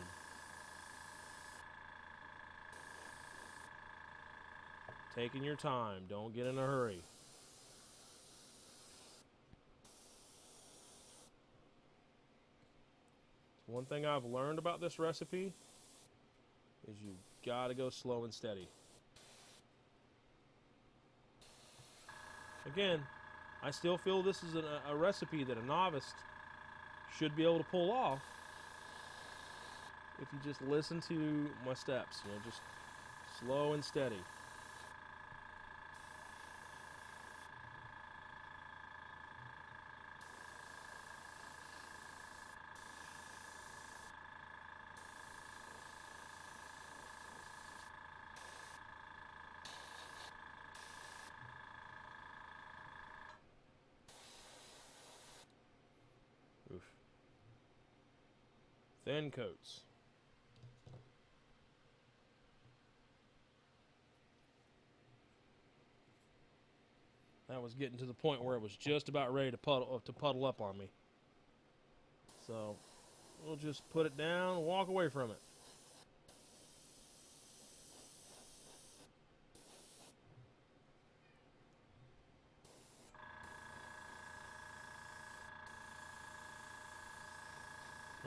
Taking your time, don't get in a hurry. One thing I've learned about this recipe is you gotta go slow and steady. Again, I still feel this is a recipe that a novice should be able to pull off if you just listen to my steps, you know, just slow and steady. Oof. Thin coats. That was getting to the point where it was just about ready to puddle up on me. So we'll just put it down and walk away from it.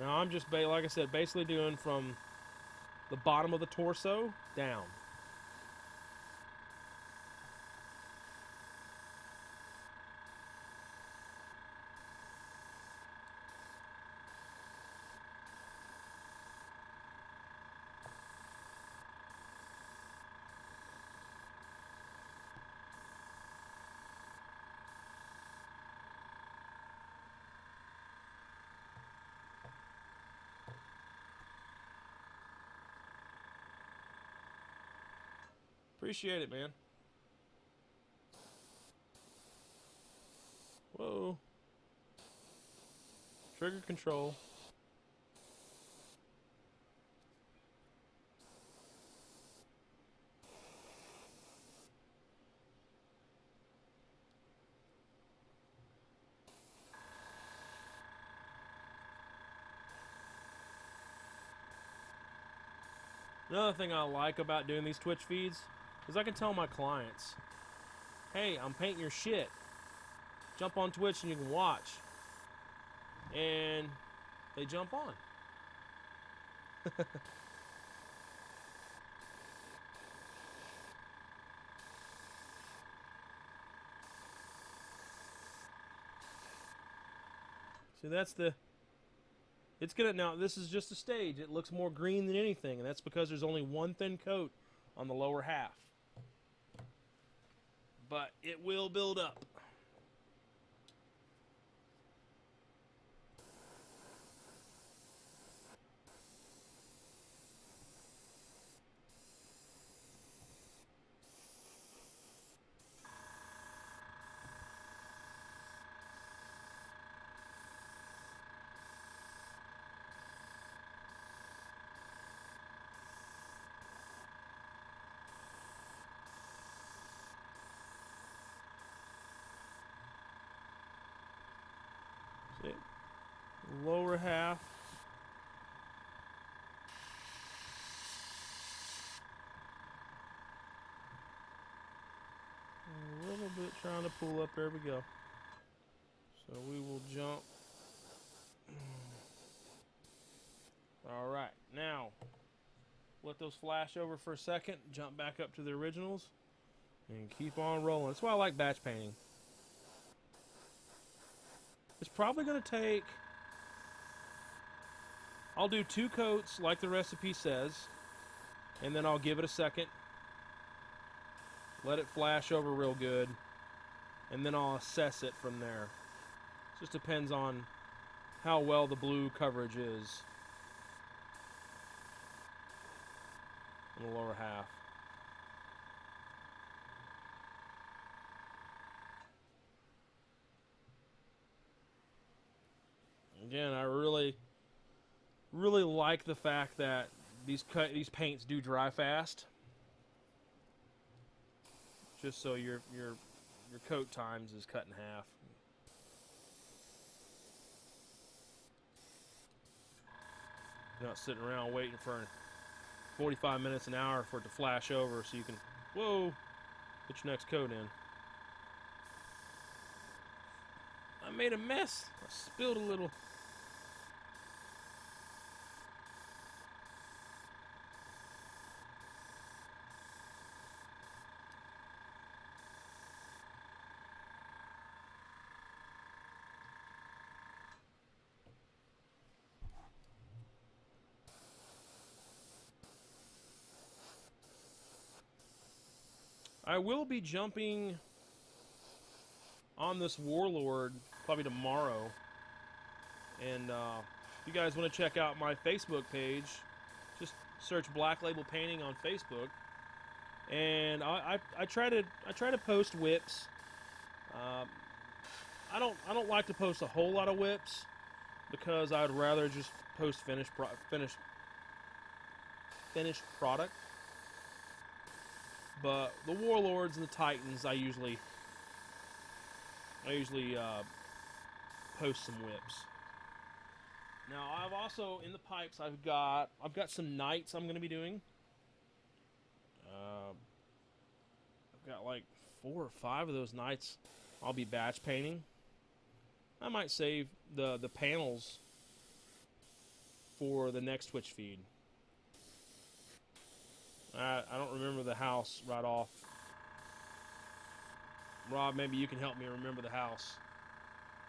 Now I'm just, like I said, basically doing from the bottom of the torso down. Appreciate it, man. Whoa. Trigger control. Another thing I like about doing these Twitch feeds is I can tell my clients, hey, I'm painting your shit. Jump on Twitch and you can watch. And they jump on. See, that's the... It's gonna... Now, this is just a stage. It looks more green than anything, and that's because there's only one thin coat on the lower half. But it will build up. See? Lower half. A little bit trying to pull up. There we go. So we will jump. All right. Now, let those flash over for a second. Jump back up to the originals. And keep on rolling. That's why I like batch painting. It's probably going to take... I'll do 2 coats like the recipe says. And then I'll give it a second. Let it flash over real good. And then I'll assess it from there. It just depends on how well the blue coverage is in the lower half. Again, I really like the fact that these paints do dry fast. Just so your coat times is cut in half. You're not sitting around waiting for 45 minutes, an hour for it to flash over so you can, whoa, put your next coat in. I made a mess. I spilled a little. I will be jumping on this Warlord probably tomorrow. And if you guys want to check out my Facebook page, just search Black Label Painting on Facebook. And I try to post whips. I don't like to post a whole lot of whips because I'd rather just post finished product. But the Warlords and the Titans, I usually post some whips. Now I've also in the pipes I've got some Knights I'm going to be doing. I've got like 4 or 5 of those Knights I'll be batch painting. I might save the panels for the next Twitch feed. I don't remember the house right off. Rob, maybe you can help me remember the house.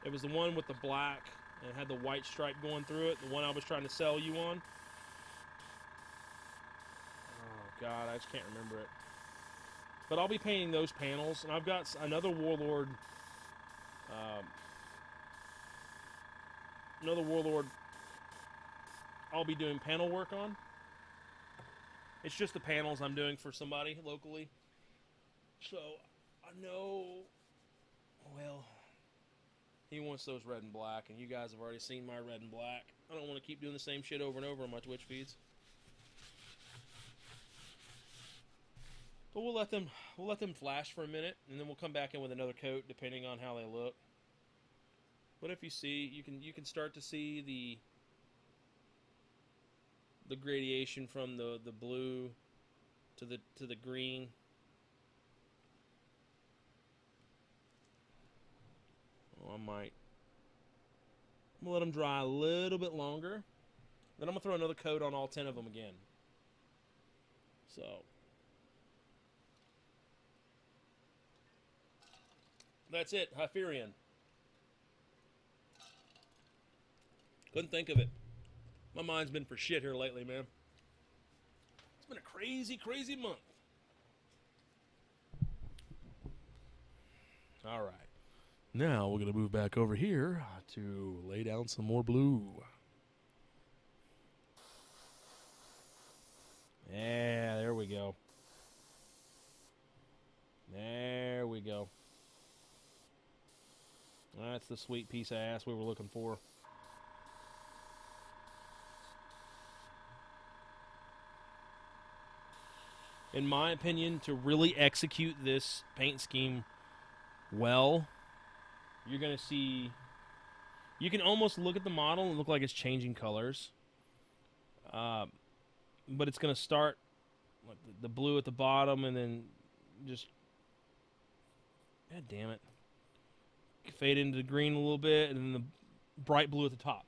It was the one with the black and it had the white stripe going through it. The one I was trying to sell you on. Oh, God, I just can't remember it. But I'll be painting those panels. And I've got another Warlord. I'll be doing panel work on. It's just the panels I'm doing for somebody locally. So, I know, well, he wants those red and black, and you guys have already seen my red and black. I don't want to keep doing the same shit over and over on my Twitch feeds. But we'll let them flash for a minute, and then we'll come back in with another coat, depending on how they look. But if you see, you can start to see the gradation from the blue to the green. Oh, I'm gonna let them dry a little bit longer. Then I'm gonna throw another coat on all 10 of them again. So that's it, Hyperion. Couldn't think of it. My mind's been for shit here lately, man. It's been a crazy, crazy month. All right. Now we're going to move back over here to lay down some more blue. Yeah, there we go. There we go. That's the sweet piece of ass we were looking for. In my opinion, to really execute this paint scheme well, you're going to see You can almost look at the model and look like it's changing colors. But it's going to start like the blue at the bottom and then just, god damn it, fade into the green a little bit and then the bright blue at the top.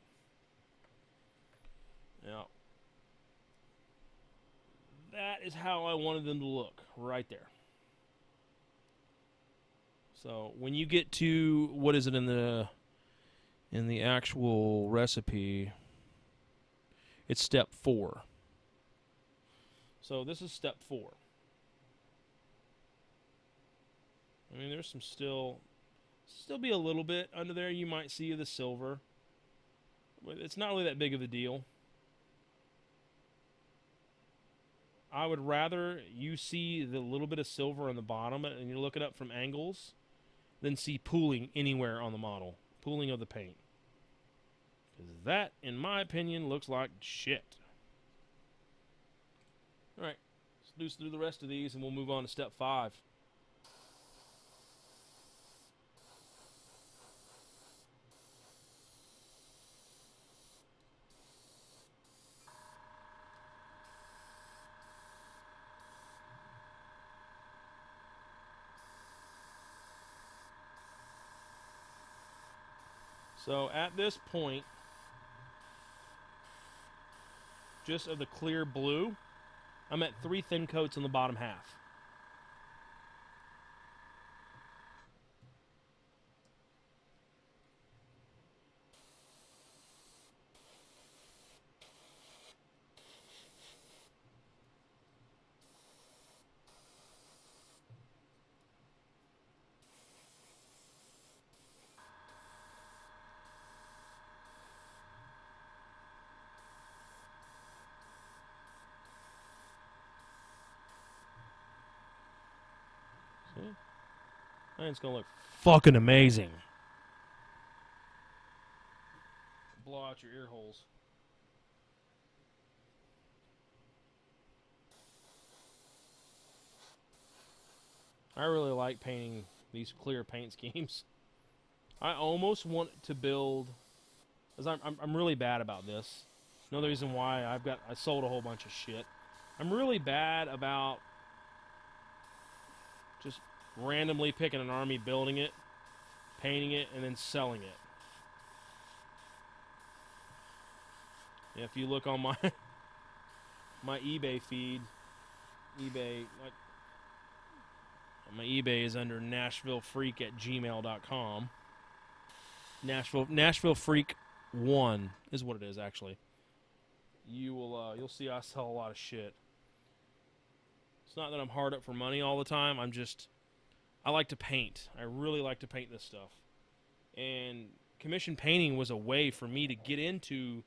Now, that is how I wanted them to look, right there. So when you get to, what is it in the actual recipe? It's step 4. So this is step 4. I mean, there's some still be a little bit under there. You might see the silver, but it's not really that big of a deal. I would rather you see the little bit of silver on the bottom and you're looking up from angles than see pooling anywhere on the model. Pooling of the paint. Because that, in my opinion, looks like shit. Alright, let's do the rest of these and we'll move on to step 5. So at this point, just of the clear blue, I'm at 3 thin coats on the bottom half. See? I think it's going to look fucking amazing. Blow out your ear holes. I really like painting these clear paint schemes. I almost want to build, because I'm really bad about this. Another reason why I sold a whole bunch of shit. I'm really bad about just randomly picking an army, building it, painting it, and then selling it. If you look on my my eBay feed, my eBay is under NashvilleFreak@gmail.com. Nashville Freak 1 is what it is actually. You'll see I sell a lot of shit. It's not that I'm hard up for money all the time. I like to paint. I really like to paint this stuff. And commission painting was a way for me to get into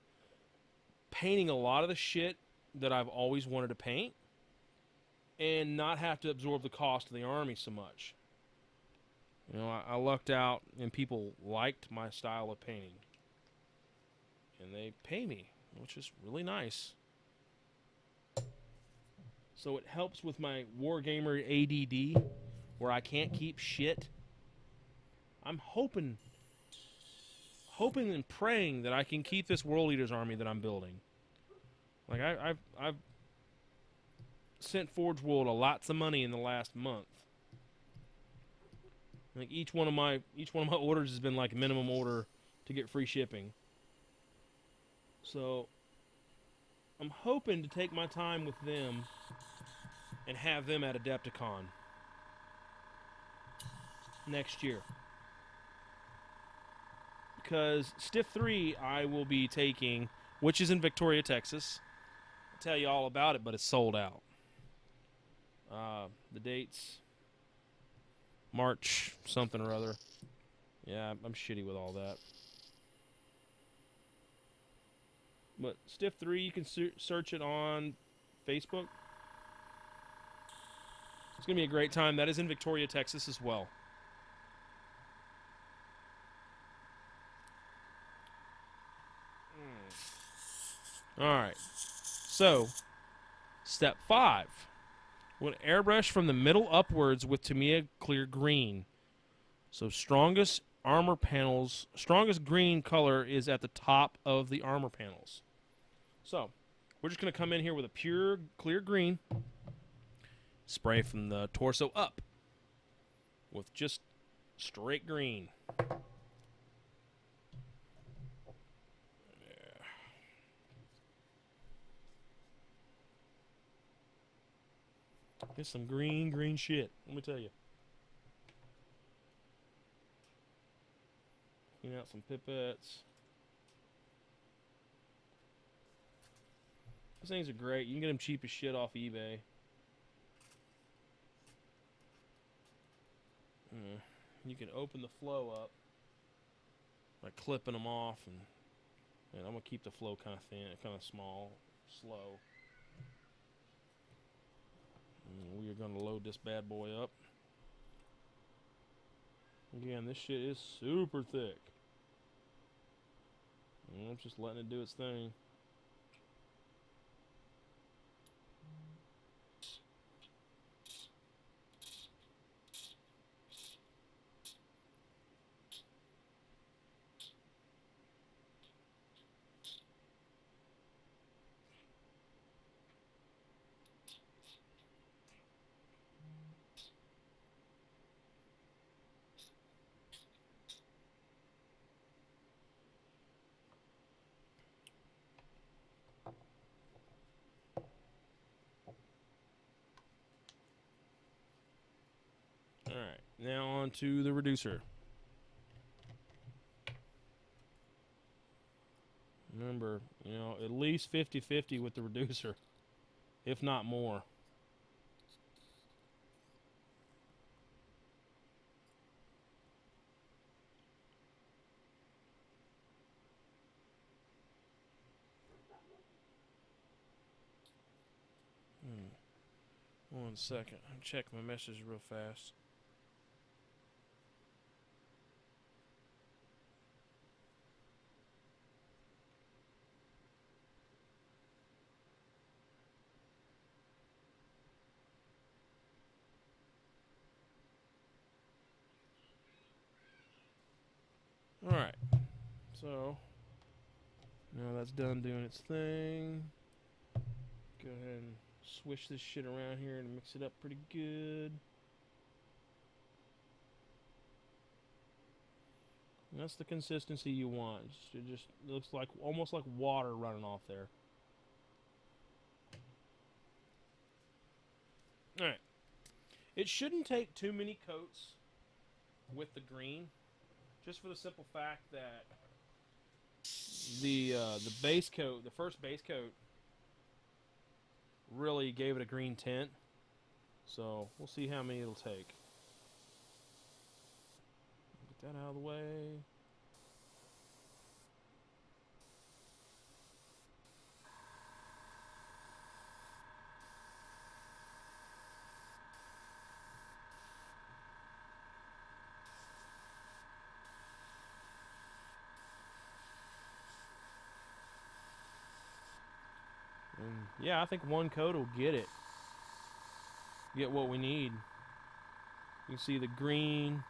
painting a lot of the shit that I've always wanted to paint and not have to absorb the cost of the army so much. You know, I lucked out and people liked my style of painting. And they pay me, which is really nice. So it helps with my Wargamer ADD, where I can't keep shit. I'm hoping and praying that I can keep this World Eaters army that I'm building. Like I've sent Forgeworld lots of money in the last month. Like each one of my orders has been like a minimum order to get free shipping. So I'm hoping to take my time with them and have them at Adepticon next year. Because Stiff 3 I will be taking, which is in Victoria, Texas. I'll tell you all about it, but it's sold out. The dates, March something or other. Yeah, I'm shitty with all that. But Stiff 3, you can search it on Facebook. It's going to be a great time. That is in Victoria, Texas as well. Alright. So, step 5. Would airbrush from the middle upwards with Tamiya clear green. So strongest armor panels. Strongest green color is at the top of the armor panels. So, we're just going to come in here with a pure, clear green. Spray from the torso up with just straight green. It's some green shit. Let me tell you. Clean out some pipettes. These things are great. You can get them cheap as shit off eBay. You can open the flow up by clipping them off, and I'm gonna keep the flow kind of thin, kind of small, slow. We are gonna load this bad boy up. Again, this shit is super thick. I'm just letting it do its thing. Alright, now on to the reducer. Remember, at least 50-50 with the reducer, if not more. One second, I'll check my message real fast. Alright, so now that's done doing its thing. Go ahead and swish this shit around here and mix it up pretty good. And that's the consistency you want. It just looks like almost like water running off there. Alright. It shouldn't take too many coats with the green, just for the simple fact that the base coat, the first base coat, really gave it a green tint. So we'll see how many it'll take. Get that out of the way. And yeah, I think one coat will get it. Get what we need. You can see the green,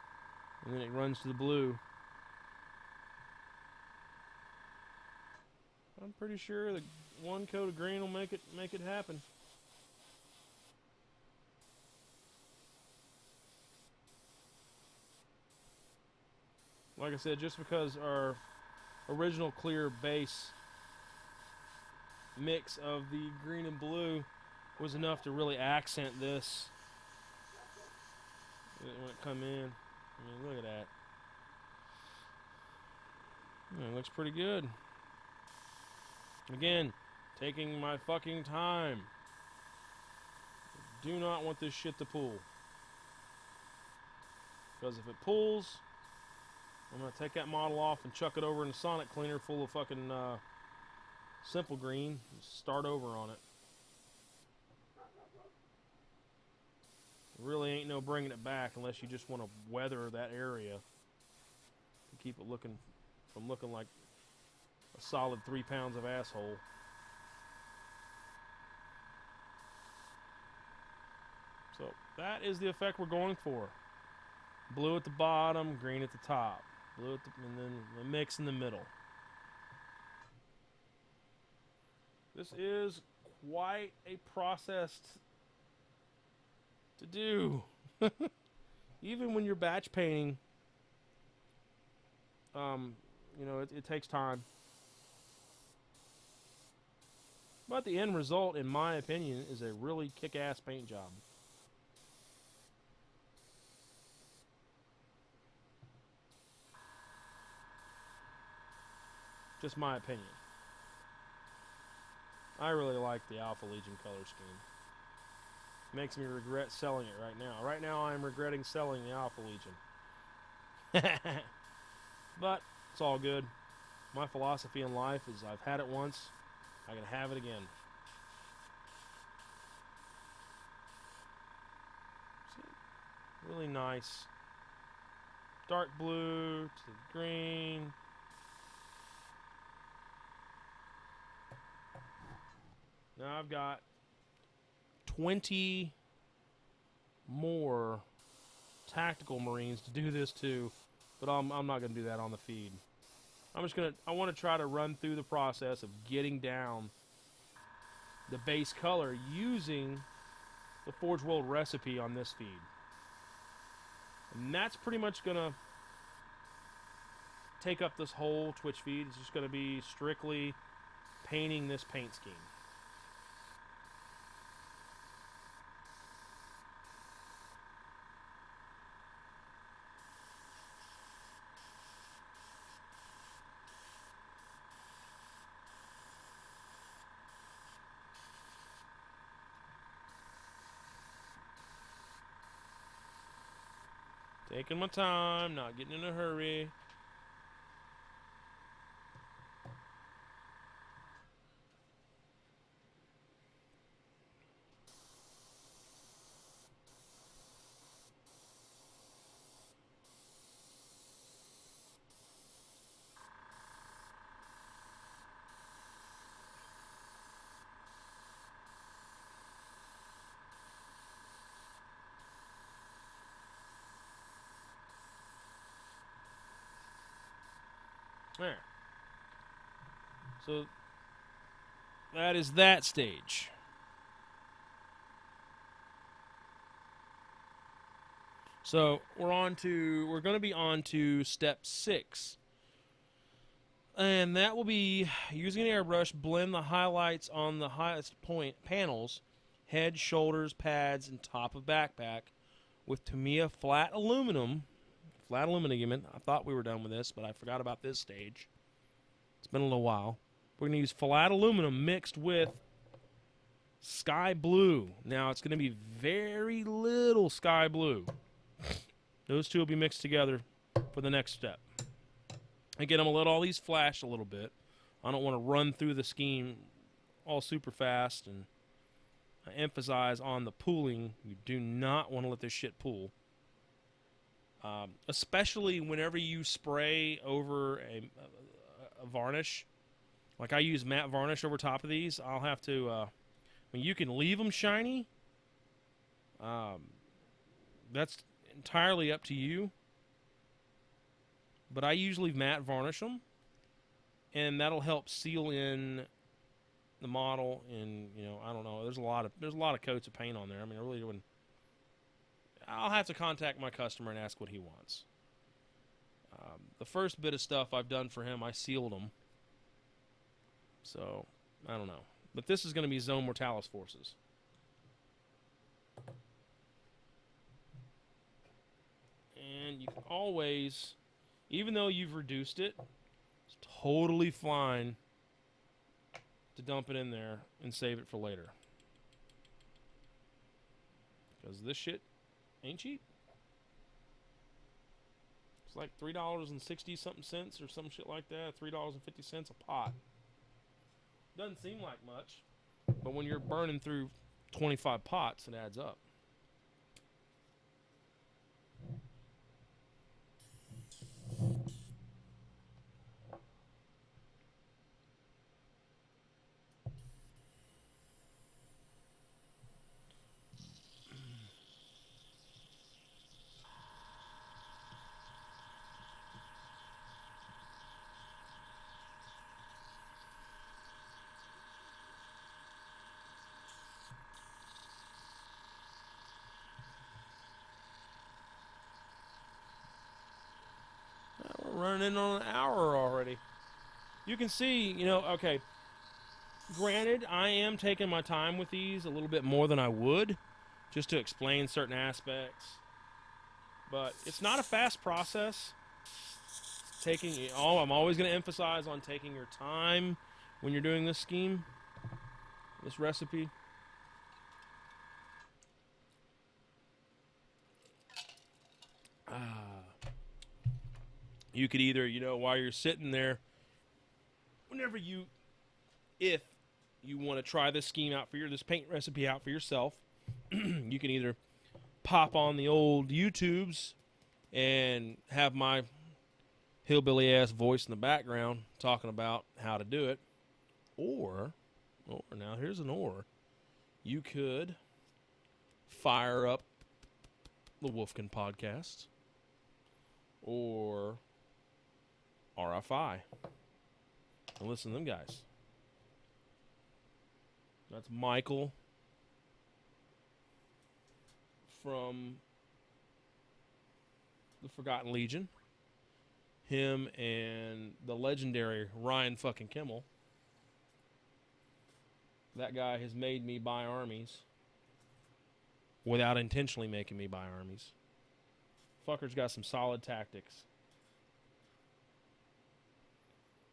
and then it runs to the blue. I'm pretty sure that one coat of green will make it happen. Like I said, just because our original clear base mix of the green and blue was enough to really accent this when it come in. I mean, look at that. It looks pretty good. Again, taking my fucking time. Do not want this shit to pool. Because if it pools, I'm going to take that model off and chuck it over in a sonic cleaner full of fucking simple green and start over on it. Really ain't no bringing it back unless you just want to weather that area and keep it looking from looking like a solid 3 pounds of asshole. So that is the effect we're going for. Blue at the bottom, green at the top. Blue at the, and then the mix in the middle. This is quite a process to do. Even when you're batch painting, you know, it takes time. But the end result, in my opinion, is a really kick-ass paint job. Just my opinion. I really like the Alpha Legion color scheme. Makes me regret selling it right now. Right now, I'm regretting selling the Alpha Legion. But it's all good. My philosophy in life is I've had it once, I can have it again. Really nice. Dark blue to green. Now I've got 20 more tactical Marines to do this to, but I'm not going to do that on the feed. I want to try to run through the process of getting down the base color using the Forgeworld recipe on this feed. And that's pretty much going to take up this whole Twitch feed. It's just going to be strictly painting this paint scheme. Taking my time, not getting in a hurry. There. So that is that stage. So we're going to be on to step 6. And that will be using an airbrush, blend the highlights on the highest point panels, head, shoulders, pads, and top of backpack with Tamiya flat aluminum. Flat aluminum. I thought we were done with this, but I forgot about this stage. It's been a little while. We're going to use flat aluminum mixed with sky blue. Now, it's going to be very little sky blue. Those two will be mixed together for the next step. Again, I'm going to let all these flash a little bit. I don't want to run through the scheme all super fast, and I emphasize on the pooling. You do not want to let this shit pool. Especially whenever you spray over a varnish. Like I use matte varnish over top of these. I'll have to, I mean, you can leave them shiny. That's entirely up to you. But I usually matte varnish them. And that'll help seal in the model. And, you know, I don't know. There's a lot of coats of paint on there. I mean, I really wouldn't. I'll have to contact my customer and ask what he wants. The first bit of stuff I've done for him, I sealed them. So, I don't know. But this is going to be Zone Mortalis forces. And you can always, even though you've reduced it, it's totally fine to dump it in there and save it for later. Because this shit ain't cheap. It's like $3.60-something cents or some shit like that. $3.50 a pot. Doesn't seem like much, but when you're burning through 25 pots, it adds up. running in on an hour already. You can see, you know, okay, granted, I am taking my time with these a little bit more than I would, just to explain certain aspects. But it's not a fast process. I'm always going to emphasize on taking your time when you're doing this scheme, this recipe. You could either, you know, while you're sitting there, if you want to try this scheme out this paint recipe out for yourself, you can either pop on the old YouTubes and have my hillbilly ass voice in the background talking about how to do it, or now here's an you could fire up the Wolfkin podcast or RFI and listen to them guys. That's Michael from the Forgotten Legion. Him and the legendary Ryan fucking Kimmel. That guy has made me buy armies without intentionally making me buy armies. Fucker's got some solid tactics.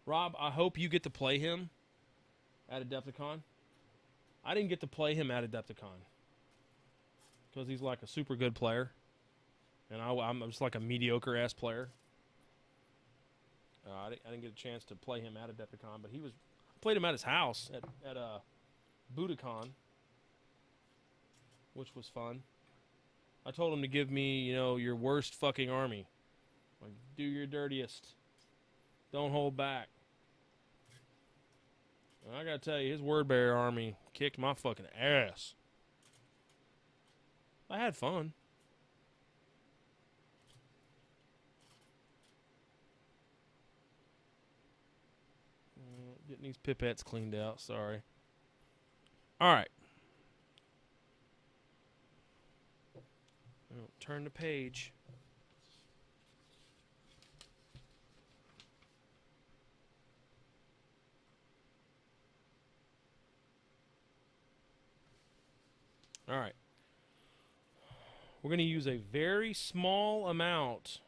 Rob, I hope you get to play him at Adepticon. I didn't get to play him at Adepticon because he's like a super good player, and I'm just like a mediocre ass player. I didn't get a chance to play him at Adepticon, but I played him at his house at Budokan, which was fun. I told him to give me, you know, your worst fucking army. Like, do your dirtiest. Don't hold back. And I gotta tell you, his word bearer army kicked my fucking ass. I had fun. Getting these pipettes cleaned out, sorry. Alright. Turn the page. Alright. We're going to use a very small amount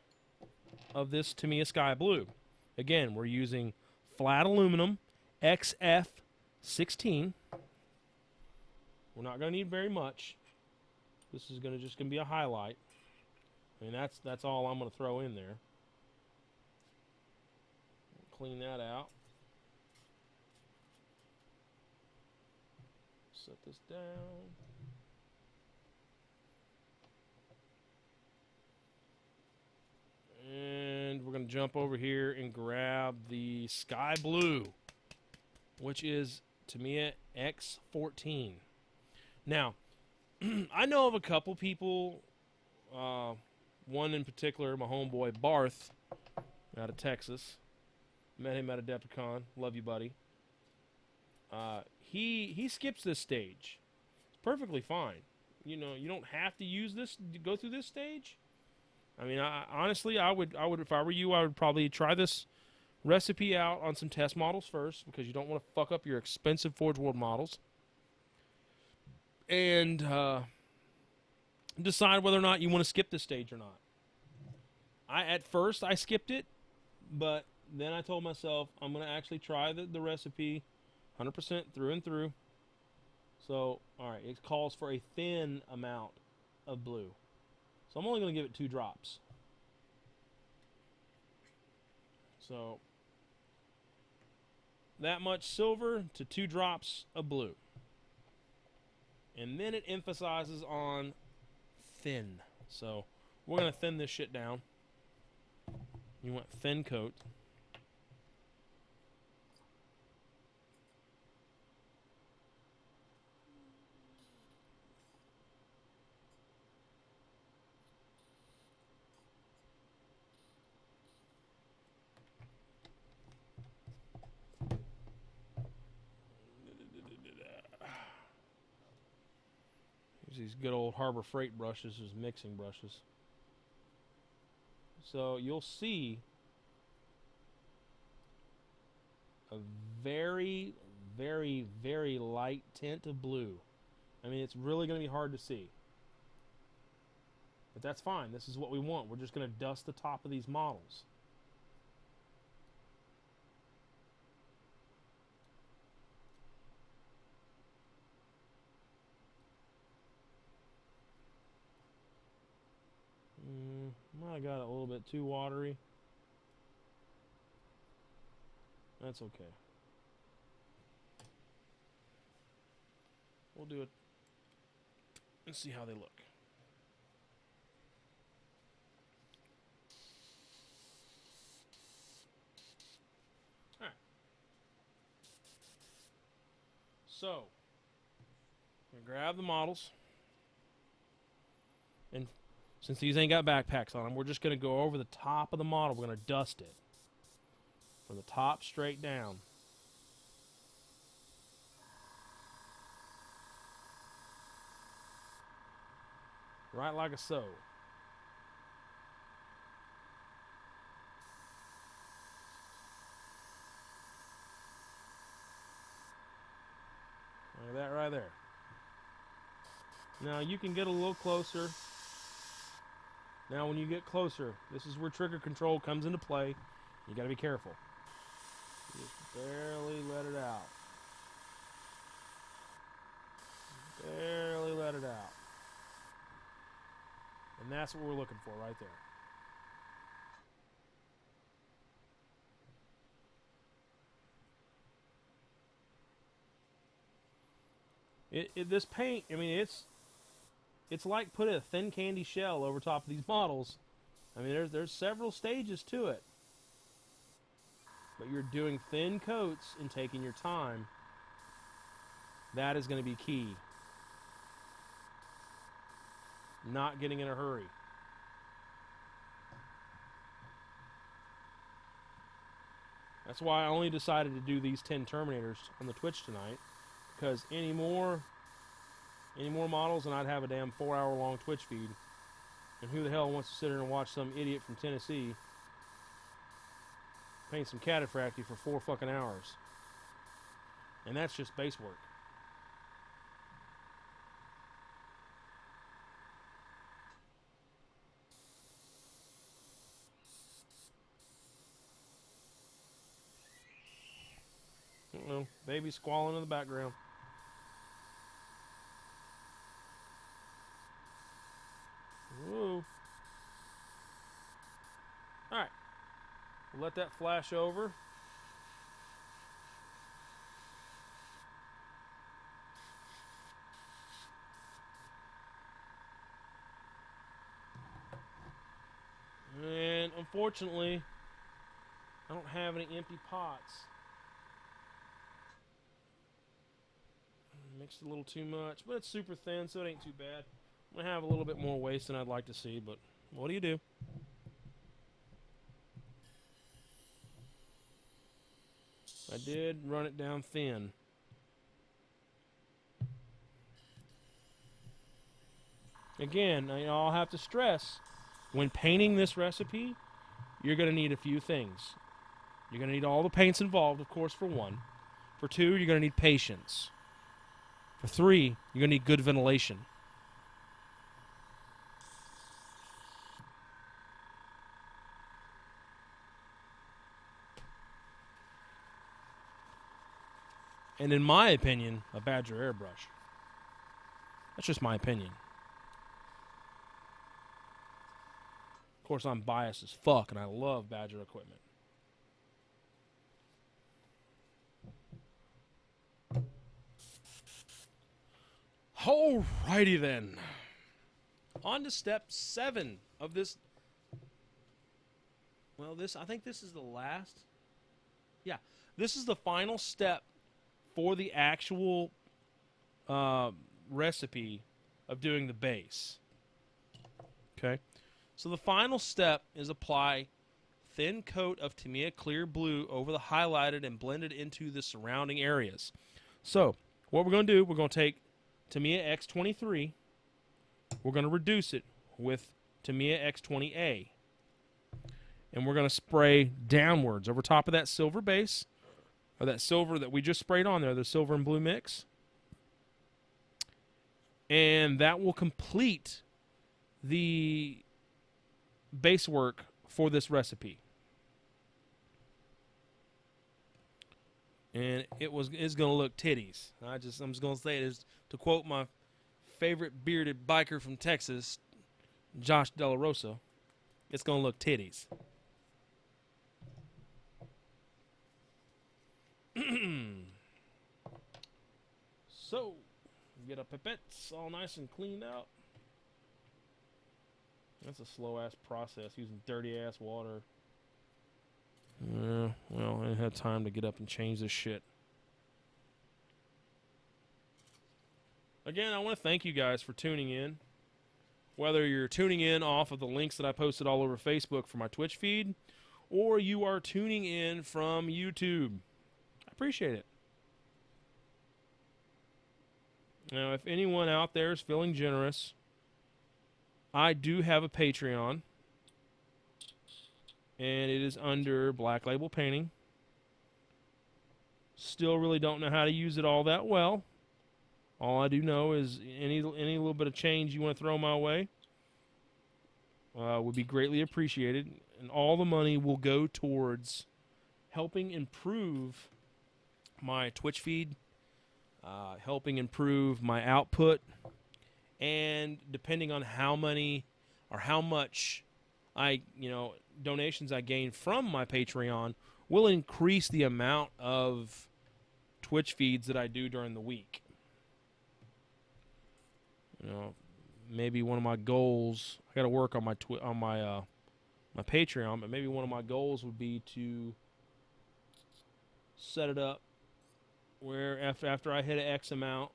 of this Tamiya Sky Blue. Again, we're using flat aluminum XF16. We're not going to need very much. This is just going to be a highlight. I mean, that's all I'm going to throw in there. Clean that out. Set this down. And we're going to jump over here and grab the Sky Blue, which is Tamiya X14. Now, I know of a couple people, one in particular, my homeboy Barth out of Texas. Met him at Adepticon. Love you, buddy. He skips this stage. It's perfectly fine. You know, you don't have to use this, go through this stage. I mean, honestly, I would, if I were you, I would probably try this recipe out on some test models first, because you don't want to fuck up your expensive Forgeworld models. And decide whether or not you want to skip this stage or not. At first I skipped it, but then I told myself I'm going to actually try the recipe 100% through and through. So, alright, it calls for a thin amount of blue. So I'm only going to give it 2 drops. So, that much silver to 2 drops of blue. And then it emphasizes on thin. So, we're going to thin this shit down. You want thin coat. These good old Harbor Freight brushes, as mixing brushes. So you'll see very, very, very light tint of blue. I mean, it's really going to be hard to see. But that's fine. This is what we want. We're just going to dust the top of these models. Might have got it a little bit too watery. That's okay. We'll do it and see how they look. All right. So, I'm going to grab the models. And since these ain't got backpacks on them, we're just going to go over the top of the model. We're going to dust it from the top straight down. Right like a so. Look at that right there. Now you can get a little closer. Now when you get closer, this is where trigger control comes into play. You got to be careful. Just barely let it out. Barely let it out. And that's what we're looking for right there. This paint, I mean, it's like putting a thin candy shell over top of these models. I mean, there's several stages to it. But you're doing thin coats and taking your time. That is going to be key. Not getting in a hurry. That's why I only decided to do these 10 Terminators on the Twitch tonight. Because any more models and I'd have a damn 4-hour-long Twitch feed. And who the hell wants to sit here and watch some idiot from Tennessee paint some cataphracti for 4 fucking hours? And that's just base work. No, baby squalling in the background. Whoa. Alright. We'll let that flash over. And unfortunately, I don't have any empty pots. Mixed a little too much, but it's super thin, so it ain't too bad. I'm going to have a little bit more waste than I'd like to see, but what do you do? I did run it down thin. Again, I'll have to stress, when painting this recipe, you're going to need a few things. You're going to need all the paints involved, of course, for one. For two, you're going to need patience. For three, you're going to need good ventilation. And in my opinion, a Badger airbrush. That's just my opinion. Of course, I'm biased as fuck, and I love Badger equipment. Alrighty then. On to step 7 of this. Well, I think this is the last. Yeah, this is the final step for the actual recipe of doing the base. Okay, so the final step is apply thin coat of Tamiya clear blue over the highlighted and blended into the surrounding areas. So what we're going to do, we're going to take Tamiya X23, we're going to reduce it with Tamiya or that silver that we just sprayed on there, the silver and blue mix. And that will complete the base work for this recipe. And it's gonna look titties. I'm just gonna say it is, to quote my favorite bearded biker from Texas, Josh Della Rosa, it's gonna look titties. So, get our pipettes all nice and cleaned out. That's a slow ass process using dirty ass water. Yeah, well, I didn't have time to get up and change this shit. Again, I want to thank you guys for tuning in. Whether you're tuning in off of the links that I posted all over Facebook for my Twitch feed, or you are tuning in from YouTube. I appreciate it. Now, if anyone out there is feeling generous, I do have a Patreon. And it is under Black Label Painting. Still really don't know how to use it all that well. All I do know is any little bit of change you want to throw my way would be greatly appreciated. And all the money will go towards helping improve my Twitch feed, helping improve my output, and depending on how many or how much donations I gain from my Patreon will increase the amount of Twitch feeds that I do during the week. Maybe one of my goals, I got to work on my my Patreon, but maybe one of my goals would be to set it up where after I hit an X amount,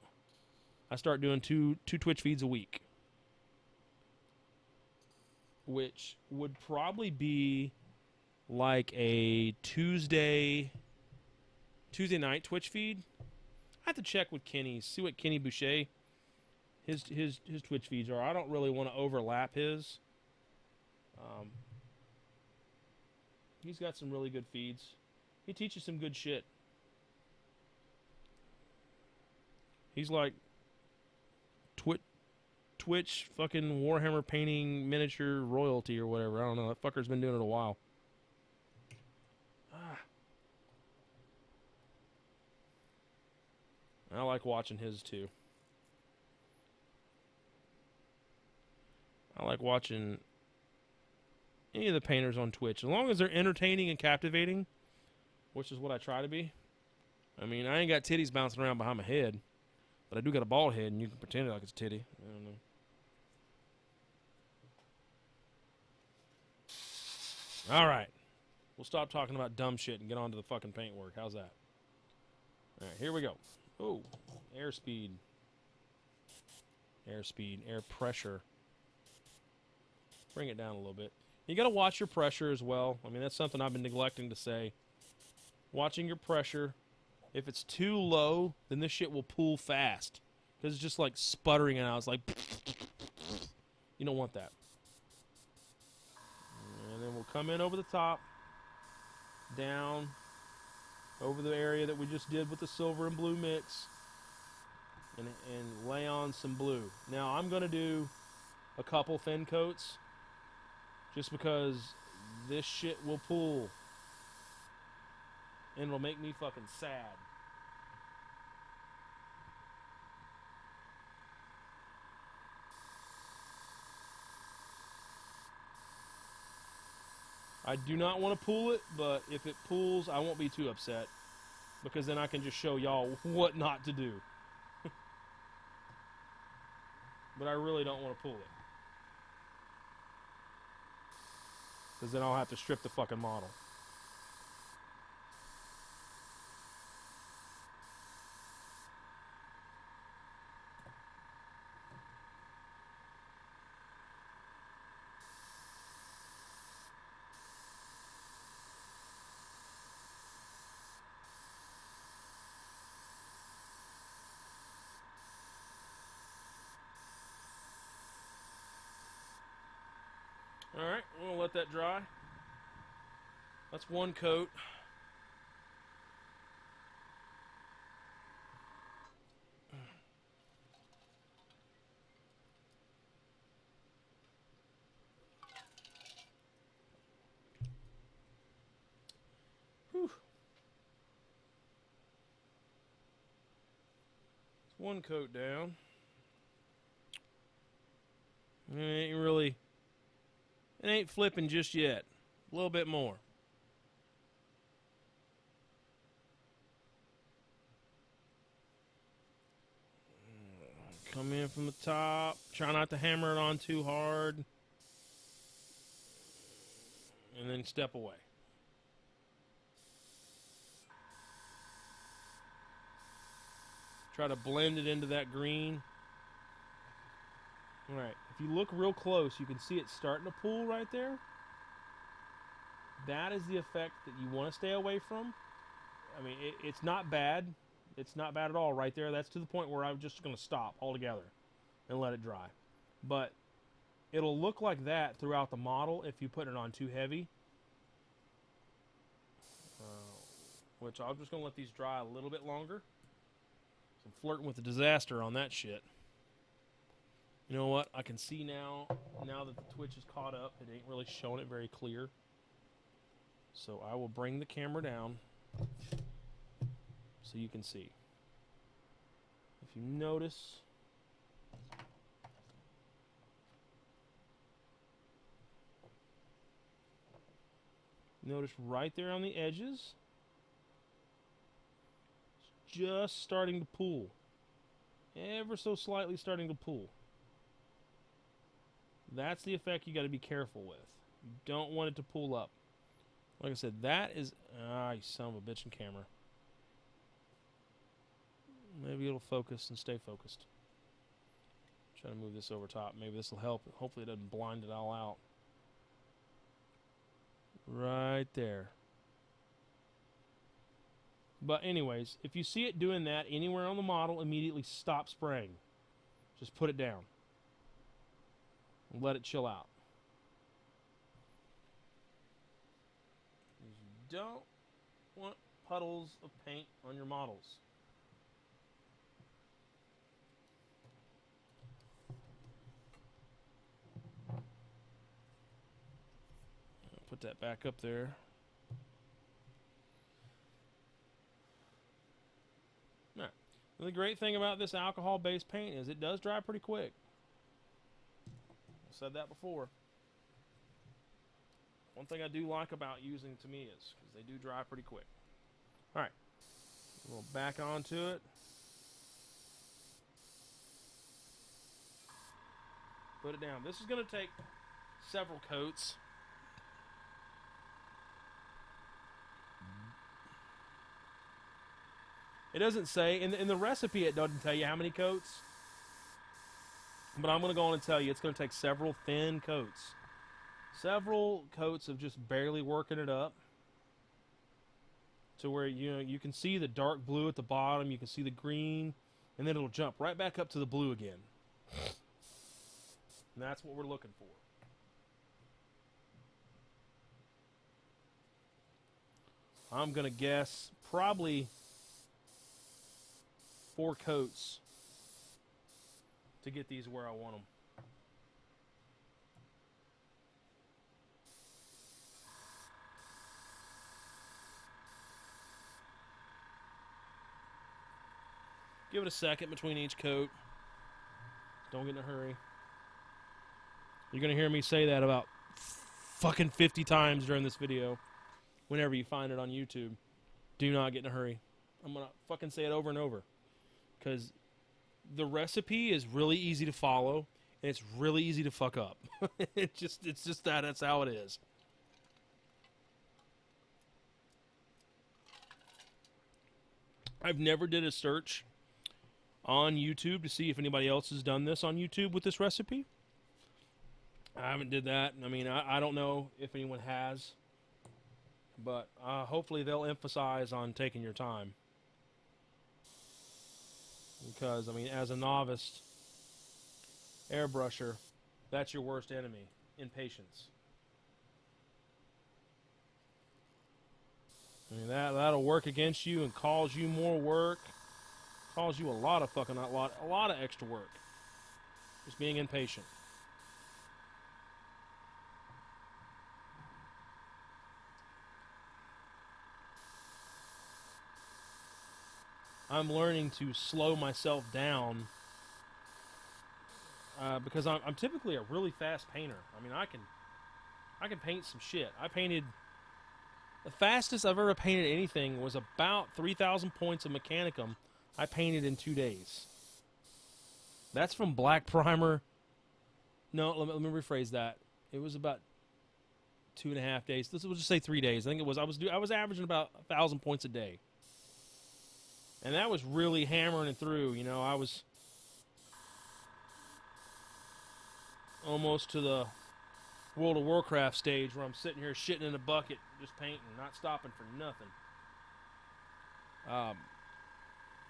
I start doing two Twitch feeds a week. Which would probably be like a Tuesday night Twitch feed. I have to check with Kenny, see what Kenny Boucher, his Twitch feeds are. I don't really want to overlap his. He's got some really good feeds. He teaches some good shit. He's like Twitch fucking Warhammer painting miniature royalty or whatever. I don't know. That fucker's been doing it a while. I like watching his too. I like watching any of the painters on Twitch. As long as they're entertaining and captivating, which is what I try to be. I mean, I ain't got titties bouncing around behind my head, but I do got a bald head, and you can pretend it like it's a titty. I don't know. All right. We'll stop talking about dumb shit and get on to the fucking paint work. How's that? All right, here we go. Oh, airspeed. Airspeed, air pressure. Bring it down a little bit. You got to watch your pressure as well. I mean, that's something I've been neglecting to say. Watching your pressure. If it's too low, then this shit will pool fast. Because it's just like sputtering out. It's like... You don't want that. And then we'll come in over the top. Down. Over the area that we just did with the silver and blue mix. And lay on some blue. Now, I'm going to do a couple thin coats. Just because this shit will pool. And it'll make me fucking sad. I do not want to pool it, but if it pools, I won't be too upset. Because then I can just show y'all what not to do. But I really don't want to pool it. Because then I'll have to strip the fucking model. Alright, we'll let that dry. That's one coat. One coat down. It ain't flipping just yet. A little bit more. Come in from the top. Try not to hammer it on too hard. And then step away. Try to blend it into that green. Alright, if you look real close, you can see it starting to pool right there. That is the effect that you want to stay away from. I mean, it's not bad. It's not bad at all right there. That's to the point where I'm just going to stop altogether and let it dry. But it'll look like that throughout the model if you put it on too heavy. Which I'm just going to let these dry a little bit longer. So I'm flirting with the disaster on that shit. You know what? I can see now that the twitch is caught up, it ain't really showing it very clear. So I will bring the camera down so you can see. If you notice, right there on the edges, it's just starting to pool. Ever so slightly starting to pool. That's the effect you got to be careful with. You don't want it to pull up. Like I said, that is... you son of a bitch in camera. Maybe it'll focus and stay focused. Try to move this over top. Maybe this will help. Hopefully it doesn't blind it all out. Right there. But anyways, if you see it doing that anywhere on the model, immediately stop spraying. Just put it down. And let it chill out. You don't want puddles of paint on your models. Put that back up there. All right. The great thing about this alcohol-based paint is it does dry pretty quick. I've said that before. One thing I do like about using Tamiya's, because they do dry pretty quick. All right. We'll back onto it. Put it down. This is going to take several coats. It doesn't say, in the recipe it doesn't tell you how many coats. But I'm going to go on and tell you it's going to take several thin coats. Several coats of just barely working it up. To where you can see the dark blue at the bottom, you can see the green, and then it'll jump right back up to the blue again. And that's what we're looking for. I'm going to guess probably 4 coats to get these where I want them. Give it a second between each coat. Don't get in a hurry. You're going to hear me say that about fucking 50 times during this video. Whenever you find it on YouTube. Do not get in a hurry. I'm going to fucking say it over and over. Because the recipe is really easy to follow. And it's really easy to fuck up. It's just that. That's how it is. I've never did a search on YouTube to see if anybody else has done this on YouTube with this recipe. I haven't did that. I mean, I don't know if anyone has. But hopefully they'll emphasize on taking your time. Because, I mean, as a novice airbrusher, that's your worst enemy, impatience. I mean, that'll work against you and cause you more work. Cause you a lot of extra work. Just being impatient. I'm learning to slow myself down because I'm typically a really fast painter. I mean, I can paint some shit. I painted the fastest I've ever painted anything was about 3,000 points of Mechanicum. I painted in 2 days. That's from black primer. No, let me rephrase that. It was about 2.5 days. We'll just say 3 days. I think it was. I was averaging about 1,000 points a day, and that was really hammering it through. You know, I was almost to the World of Warcraft stage where I'm sitting here shitting in a bucket, just painting, not stopping for nothing.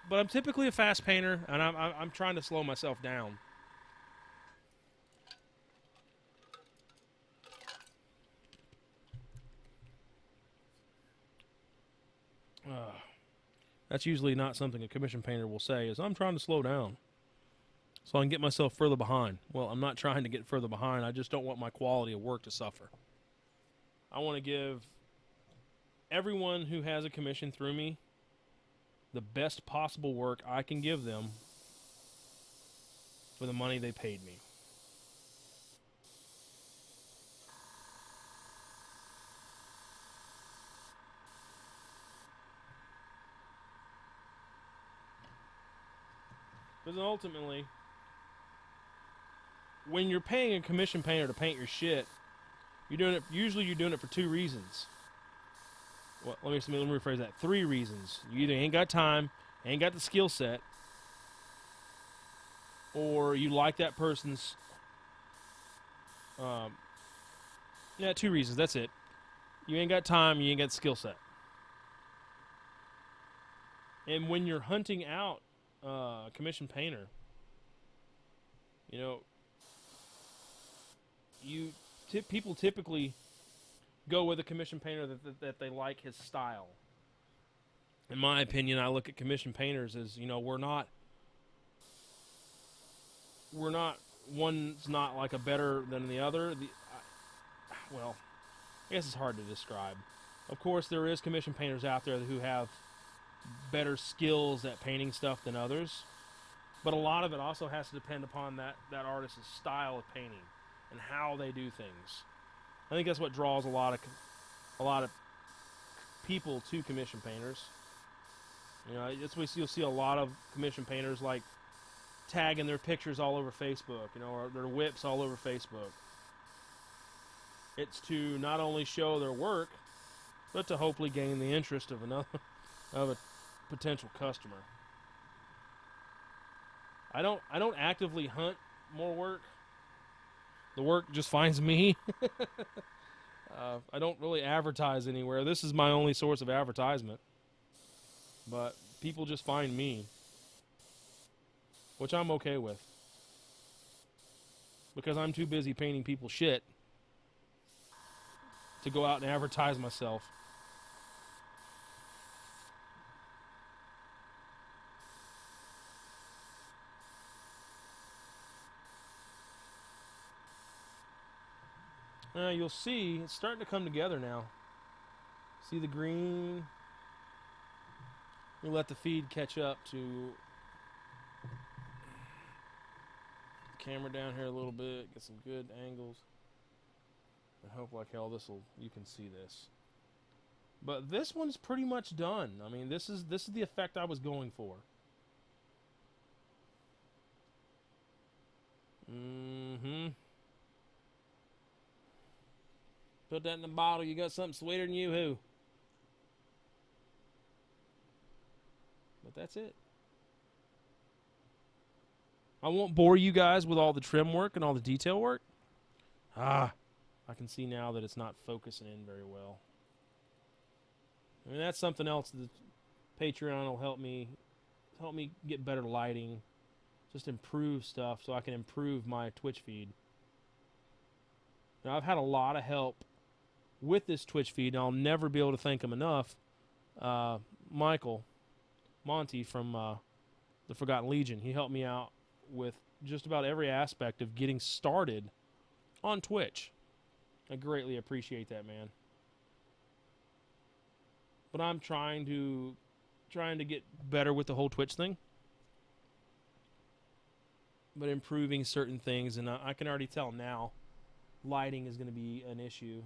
But I'm typically a fast painter, and I'm trying to slow myself down. That's usually not something a commission painter will say, is I'm trying to slow down so I can get myself further behind. Well, I'm not trying to get further behind. I just don't want my quality of work to suffer. I want to give everyone who has a commission through me the best possible work I can give them for the money they paid me. Because ultimately, when you're paying a commission painter to paint your shit, usually you're doing it for 2 reasons. Well, let me rephrase that. 3 reasons. You either ain't got time, ain't got the skill set, or you like that person's. 2 reasons. That's it. You ain't got time, you ain't got the skill set. And when you're hunting out a commission painter, you know, people typically go with a commission painter that they like his style. In my opinion, I look at commission painters as, you know, we're not one's not like a better than the other. Well, I guess it's hard to describe. Of course, there is commission painters out there who have better skills at painting stuff than others, but a lot of it also has to depend upon that artist's style of painting and how they do things. I think that's what draws a lot of people to commission painters. You know, that's why you'll see a lot of commission painters like tagging their pictures all over Facebook, you know, or their whips all over Facebook. It's to not only show their work, but to hopefully gain the interest of a potential customer. I don't actively hunt more work. The work just finds me. I don't really advertise anywhere. This is my only source of advertisement. But people just find me, which I'm okay with, because I'm too busy painting people's shit to go out and advertise myself. You'll see it's starting to come together now. See the green? We'll let the feed catch up to the camera down here a little bit, get some good angles. I hope like hell you can see this. But this one's pretty much done. I mean, this is the effect I was going for. Put that in the bottle. You got something sweeter than you, But that's it. I won't bore you guys with all the trim work and all the detail work. I can see now that it's not focusing in very well. I mean, that's something else that Patreon will help me get better lighting, just improve stuff so I can improve my Twitch feed. Now, I've had a lot of help with this Twitch feed, and I'll never be able to thank him enough. Monty from the Forgotten Legion, he helped me out with just about every aspect of getting started on Twitch. I greatly appreciate that, man. But I'm trying to trying to get better with the whole Twitch thing, but improving certain things, and I can already tell now lighting is going to be an issue.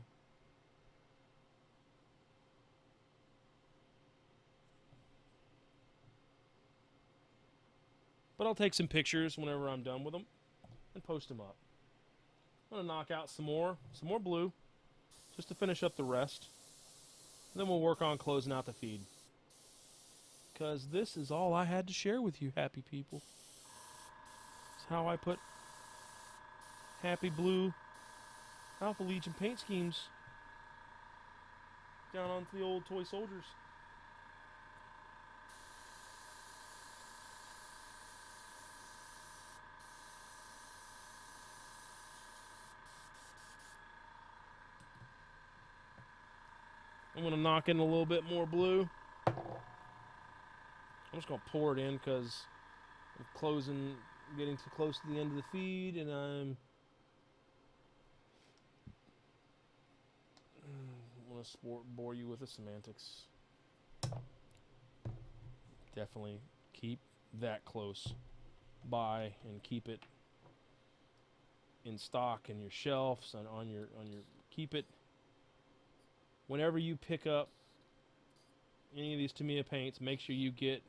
But I'll take some pictures whenever I'm done with them and post them up. I'm going to knock out some more blue, just to finish up the rest. And then we'll work on closing out the feed. Because this is all I had to share with you, happy people. It's how I put happy blue Alpha Legion paint schemes down onto the old toy soldiers. I'm going to knock in a little bit more blue. I'm just going to pour it in because I'm getting too close to the end of the feed, and I'm want to bore you with the semantics. Definitely keep that close by and keep it in stock in your shelves and on your keep it. Whenever you pick up any of these Tamiya paints, make sure you get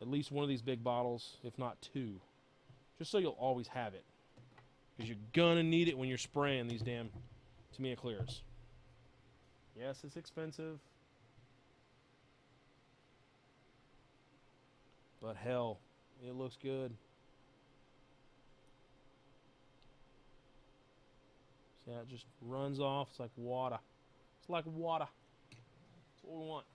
at least one of these big bottles, if not two, just so you'll always have it, because you're gonna need it when you're spraying these damn Tamiya clears. Yes, it's expensive, but hell, it looks good. See how it just runs off? It's like water. It's like water. That's what we want.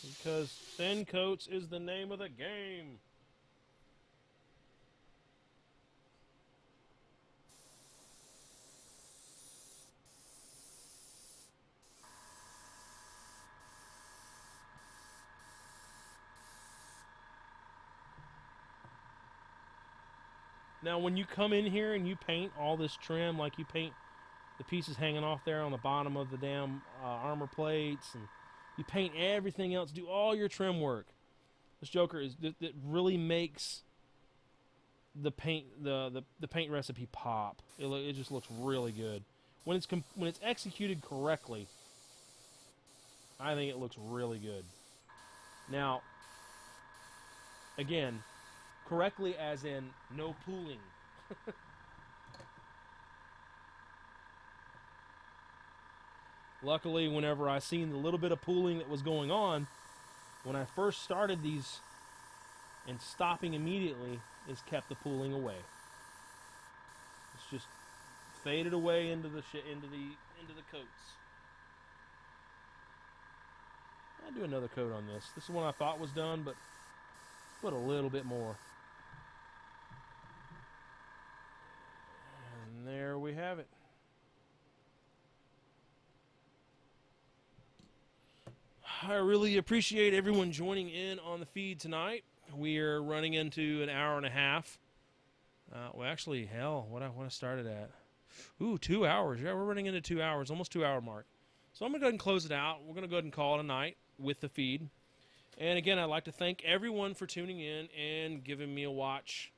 Because thin coats is the name of the game. Now, when you come in here and you paint all this trim, like you paint the pieces hanging off there on the bottom of the damn armor plates, and you paint everything else, do all your trim work. This Joker is that really makes the paint the paint recipe pop. It just looks really good when it's executed correctly. I think it looks really good. Now, again, correctly as in no pooling. Luckily, whenever I seen the little bit of pooling that was going on, when I first started these, and stopping immediately is kept the pooling away. It's just faded away into the coats. I'll do another coat on this. This is one I thought was done, but put a little bit more. And there we have it. I really appreciate everyone joining in on the feed tonight. We are running into an hour and a half. Well, actually, hell, what I started at. Ooh, 2 hours. Yeah, we're running into 2 hours, almost 2 hour mark. So I'm going to go ahead and close it out. We're going to go ahead and call it a night with the feed. And again, I'd like to thank everyone for tuning in and giving me a watch.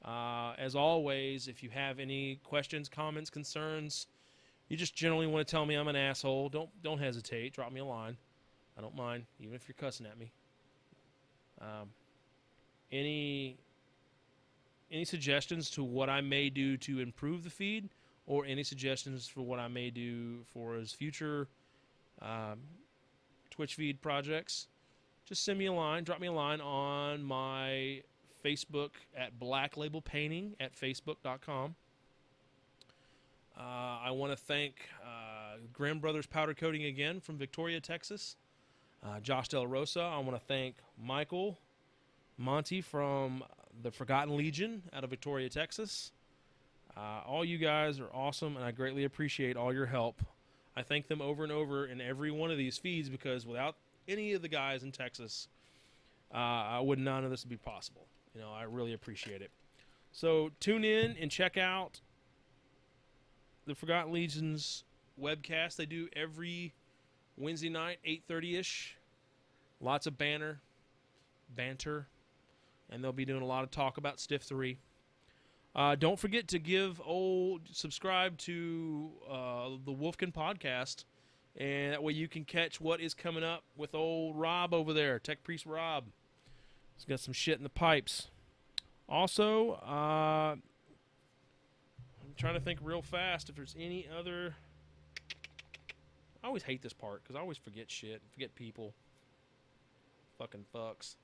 As always, if you have any questions, comments, concerns, you just generally want to tell me I'm an asshole, don't hesitate. Drop me a line. I don't mind, even if you're cussing at me. Any suggestions to what I may do to improve the feed, or any suggestions for what I may do for his future Twitch feed projects, just send me a line, drop me a line on my Facebook at Black Label Painting at facebook.com. I want to thank Grimm Brothers Powder Coating again from Victoria, Texas. Josh Del Rosa. I want to thank Michael Monty from the Forgotten Legion out of Victoria, Texas. All you guys are awesome, and I greatly appreciate all your help. I thank them over and over in every one of these feeds, because without any of the guys in Texas, none of this would be possible. You know, I really appreciate it. So tune in and check out the Forgotten Legion's webcast they do every Wednesday night, 8:30ish. Lots of banter, and they'll be doing a lot of talk about Stiff 3. Don't forget to subscribe to the Wolfkin podcast, and that way you can catch what is coming up with old Rob over there, Tech Priest Rob. He's got some shit in the pipes. Also, I'm trying to think real fast if there's any other. I always hate this part because I always forget shit, forget people. Fucking fucks.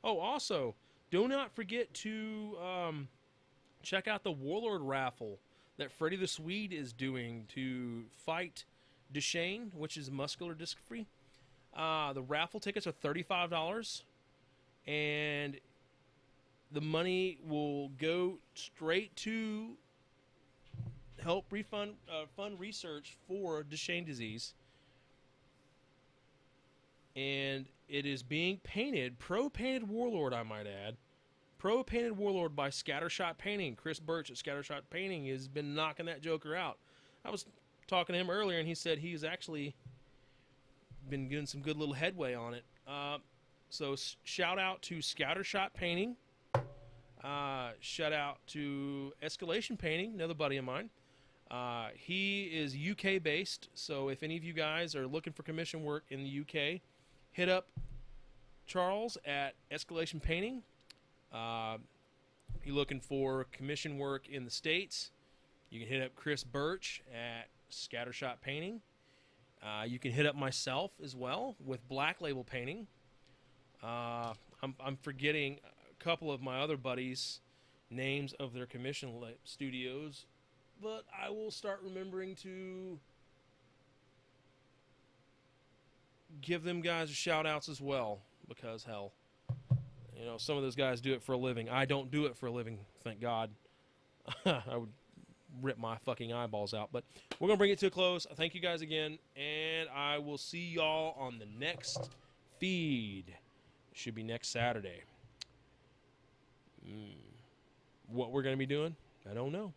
Oh, also, do not forget to check out the Warlord raffle that Freddy the Swede is doing to fight Duchenne, which is muscular dystrophy. The raffle tickets are $35, and the money will go straight to help fund research for Duchenne disease. And it is being painted, pro-painted Warlord, I might add. Pro-painted Warlord by Scattershot Painting. Chris Birch at Scattershot Painting has been knocking that joker out. I was talking to him earlier, and he said he's actually been getting some good little headway on it. So shout out to Scattershot Painting. Shout out to Escalation Painting, another buddy of mine. He is UK based, so if any of you guys are looking for commission work in the UK, hit up Charles at Escalation Painting. If you're looking for commission work in the States, you can hit up Chris Birch at Scattershot Painting. You can hit up myself as well with Black Label Painting. I'm forgetting a couple of my other buddies' names of their commission studios, but I will start remembering to give them guys shout outs as well, because hell, you know, some of those guys do it for a living. I don't do it for a living, thank God. I would rip my fucking eyeballs out. But we're going to bring it to a close. Thank you guys again, and I will see y'all on the next feed. It should be next Saturday. What we're going to be doing, I don't know.